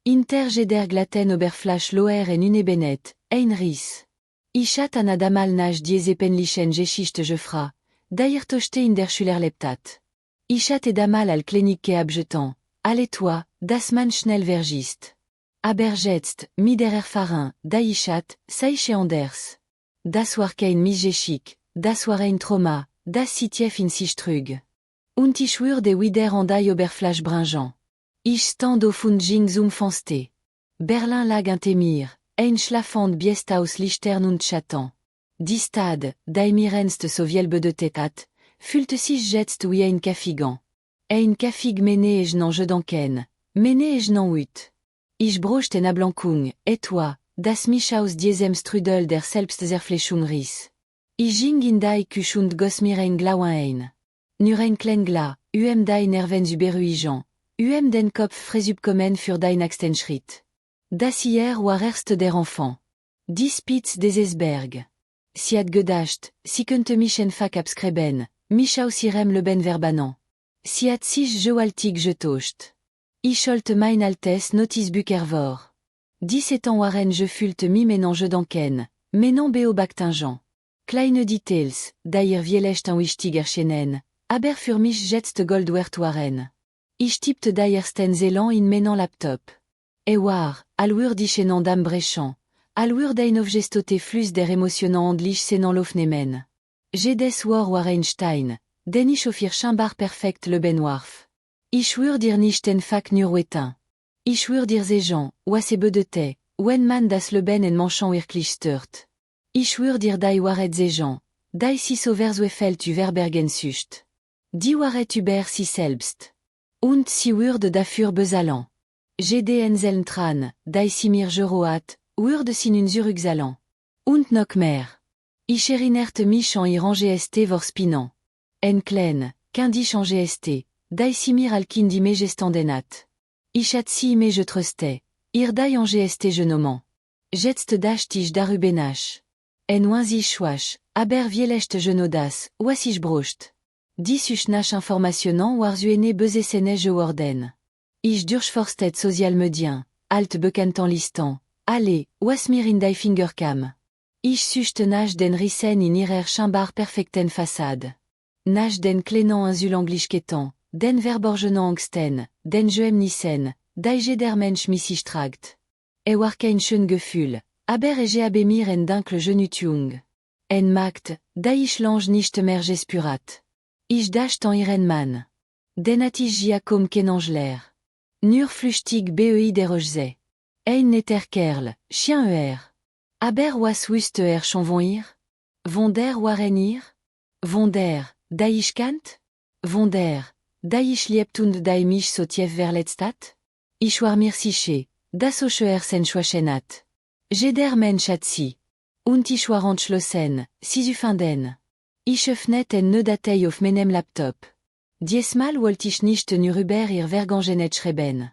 Inter jeder glatten Oberfläche loer en unebenet, ein Riss. Ich hat an adamal nach diese penlichen Geschichte gefra, die tochte in der Schüler leptat. Ich hatte damals al Klinike abjetant. Allez toi, das man schnell vergisst. Aber jetzt, mit der Erfahrung, da ich hat, sei anders. Das war kein Misgeschick, das war ein Trauma, das sie tief in sich trug. Und ich würde wieder an die Oberfläche bringen. Ich stand auf und ging zum Fenster. Berlin lag ante mir, ein schlafend Biest aus Lichtern und Schatten. Die Stadt, die mir einst so viel bedeutet hat, fühlte sich jetzt wie ein Kafigan. Ein Kafig mené et n'en je denken, mené et n'en ut. Ich brochte na Blankung, et toi, das mich aus diesem Strudel der Selbstverfleischung riss. Ich ging in die Küche und goss mir ein Glauen ein. Nur ein klein Glas, die Nerven überruhigen, den Kopf fresubkommen für die nächsten Schritt. Das hier war erst der Enfant. Die Spitz des Eisberg. Sie hat gedacht, sie könnte mich einfach abschreiben, mich aus ihrem Leben verbannen. Sie hat sich gewaltig getauscht. Ich sollte mein altes Notizbuch vor. 17 ans waren fühlte mich ménage denken, non beobachtengen. Kleine Details, die vielleicht wichtig erscheinen, aber für mich jetzt Gold wert waren. Ich tippte die ersten Zeilen in meinen Laptop. War, allure d'ischen dam brechan, allure ein aufgestote Fluss der Emotionen handlich senan l'ofnemen. Jedes war Einstein, den ich auf ihr scheinbar perfekt Leben warf. Ich schwör dir nicht einfach nur wetten. Ich schwör dir ces gens, was se bedete, wenn man das Leben en manchant wirklich stört. Ich schwör dir die waret ces gens, die si sauvers fällt überbergen sücht. Die waret über si selbst. Und si würde dafür bezahlen. Gdn Zelntran, die si mir geroat, würde sin un zurückzahlen. Und noch mehr. Ich erinnerte mich an ihren GST vor Spinan. En klein, qu'indich en GST, die si mir al kindi me gestandenat. Ich hat si me je trustais, ir die en GST genomen. Jetzt dacht ich darubenach. En oins ich schwach, aber vielecht genodas, was ich brocht. Dis ich nach informationen war zuene bezesene geworden. Ich durchforstet social medien, alt bekantan listan, allez, was mir in die Finger kam. Ich suchte nach den Rissen in ihrer scheinbar perfekten Fassade. Nach den kleinen Insulanglichkeiten, den verborgenen Angsten, den Geheimnissen, die jeder Mensch mit sich tragt. War kein schön Gefühl, aber ich habe mir en dunkle Genütung. En Magd, die ich lange nicht mehr gespürt. Ich dacht an ihren Mann. Den hat ich ja kaum kennengelernt. Nur flüchtig bei der Rose. Ein netter Kerl, chien Aber was wüsste schon von ihr? Von der waren ihr? Von der, die ich kannt? Von der, die ich liebt und die mich so tief verletzt hat? Ich war mir sicher, dass auch sen schwachen hat. Jeder Mensch hat sie. Und ich war entschlossen, sie zu finden. Ich öffnete en Datei auf meinem Laptop. Diesmal wollte ich nicht nur über ihr Vergangenheit schreiben.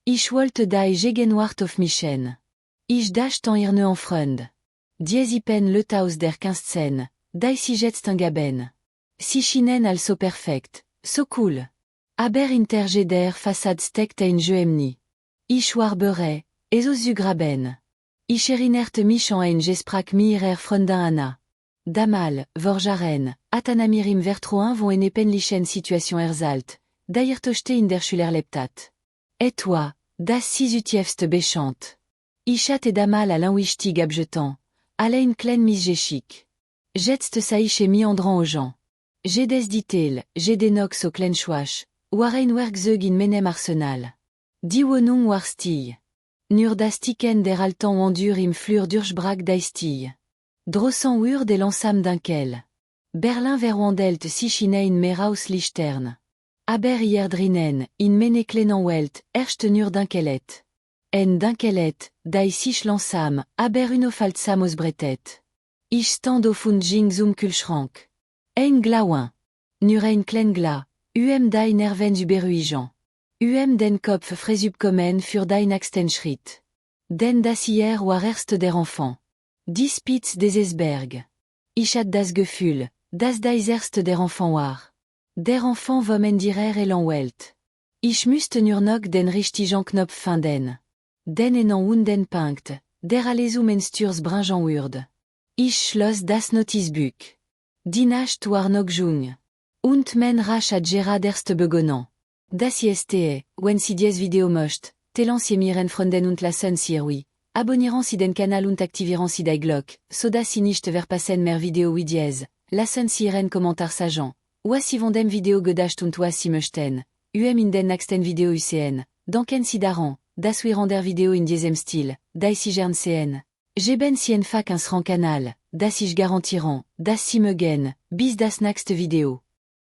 Ich wollte die Gegenwart auf mischen. Ich dacht an ihr neuen Freund. Diesipen le aus der 15, die sie jetzt angaben. Sie schienen also perfekt, so cool. Aber hinter jeder Fassade steckt ein Geheimnis. Ich war bereit, es zu graben. Ich erinnerte mich an ein Gespräch mit ihrer Freundin Anna. Damal, vor Jaren, hat Anna mir im Vertrauen von eine penlichen Situation erzählt, die ihr tochte in der Schüler lebt hat. Et toi, das sie zutiefst bechant. Ich hatte damal al wichtig abjetant, allein klein misgeschick. Jetzt sei ich mi andran aux gens. J'ai des Details, j'ai des nox au klein schwach, war ein Werkzeug in meinem Arsenal. Die Wohnung war still. Nur das Ticken der alten Wandur im Flur durchbrach die Still. Drossen ur de lansam dunkel. Berlin verwandelt sich in ein mehr aus Lichtern. Aber hier drinnen, in meine kleinen Welt, herrscht nur dunkelet. En dunkelet, die sich lansam, aber unaufhaltsam ausbreitet. Ich stand auf und ging zum Kühlschrank. Ein Glauen. Nur ein klein Glas, die Nerven überruhigen. Den Kopf fresubkommen für die nächsten Schritt. Denn das hier war erst der Enfant. Die Spitz des Eisberg. Ich hat das Gefühl, dass dies erst der Enfant war. Der Enfant vom en ihrer Elan Welt. Ich müsste nur noch den richtigen Knopf finden. Den enan und den Punkt, der alles Sturs bringen würde. Ich schloss das Notizbuch. Die Nacht war noch jung. Und men rasch ad Gerard erste begonnen. Das ist wenn sie dies Video möcht, teilen sie mir en Freunden und lassen sie oui. Abonnieren sie den Kanal und aktivieren sie die Glock, so dass sie nicht verpassen mehr Video wie dies. Lassen sie ihren Kommentar sagen. Was sie von dem Video gedacht und was sie möchten. In den nächsten Video UCN. Danken sie daran, dass wir an der Video in diesem Stil, dass sie gern sehen. Geben sie einfach unseren Kanal, dass ich garantieren, dass sie mögen, bis das nächste Video.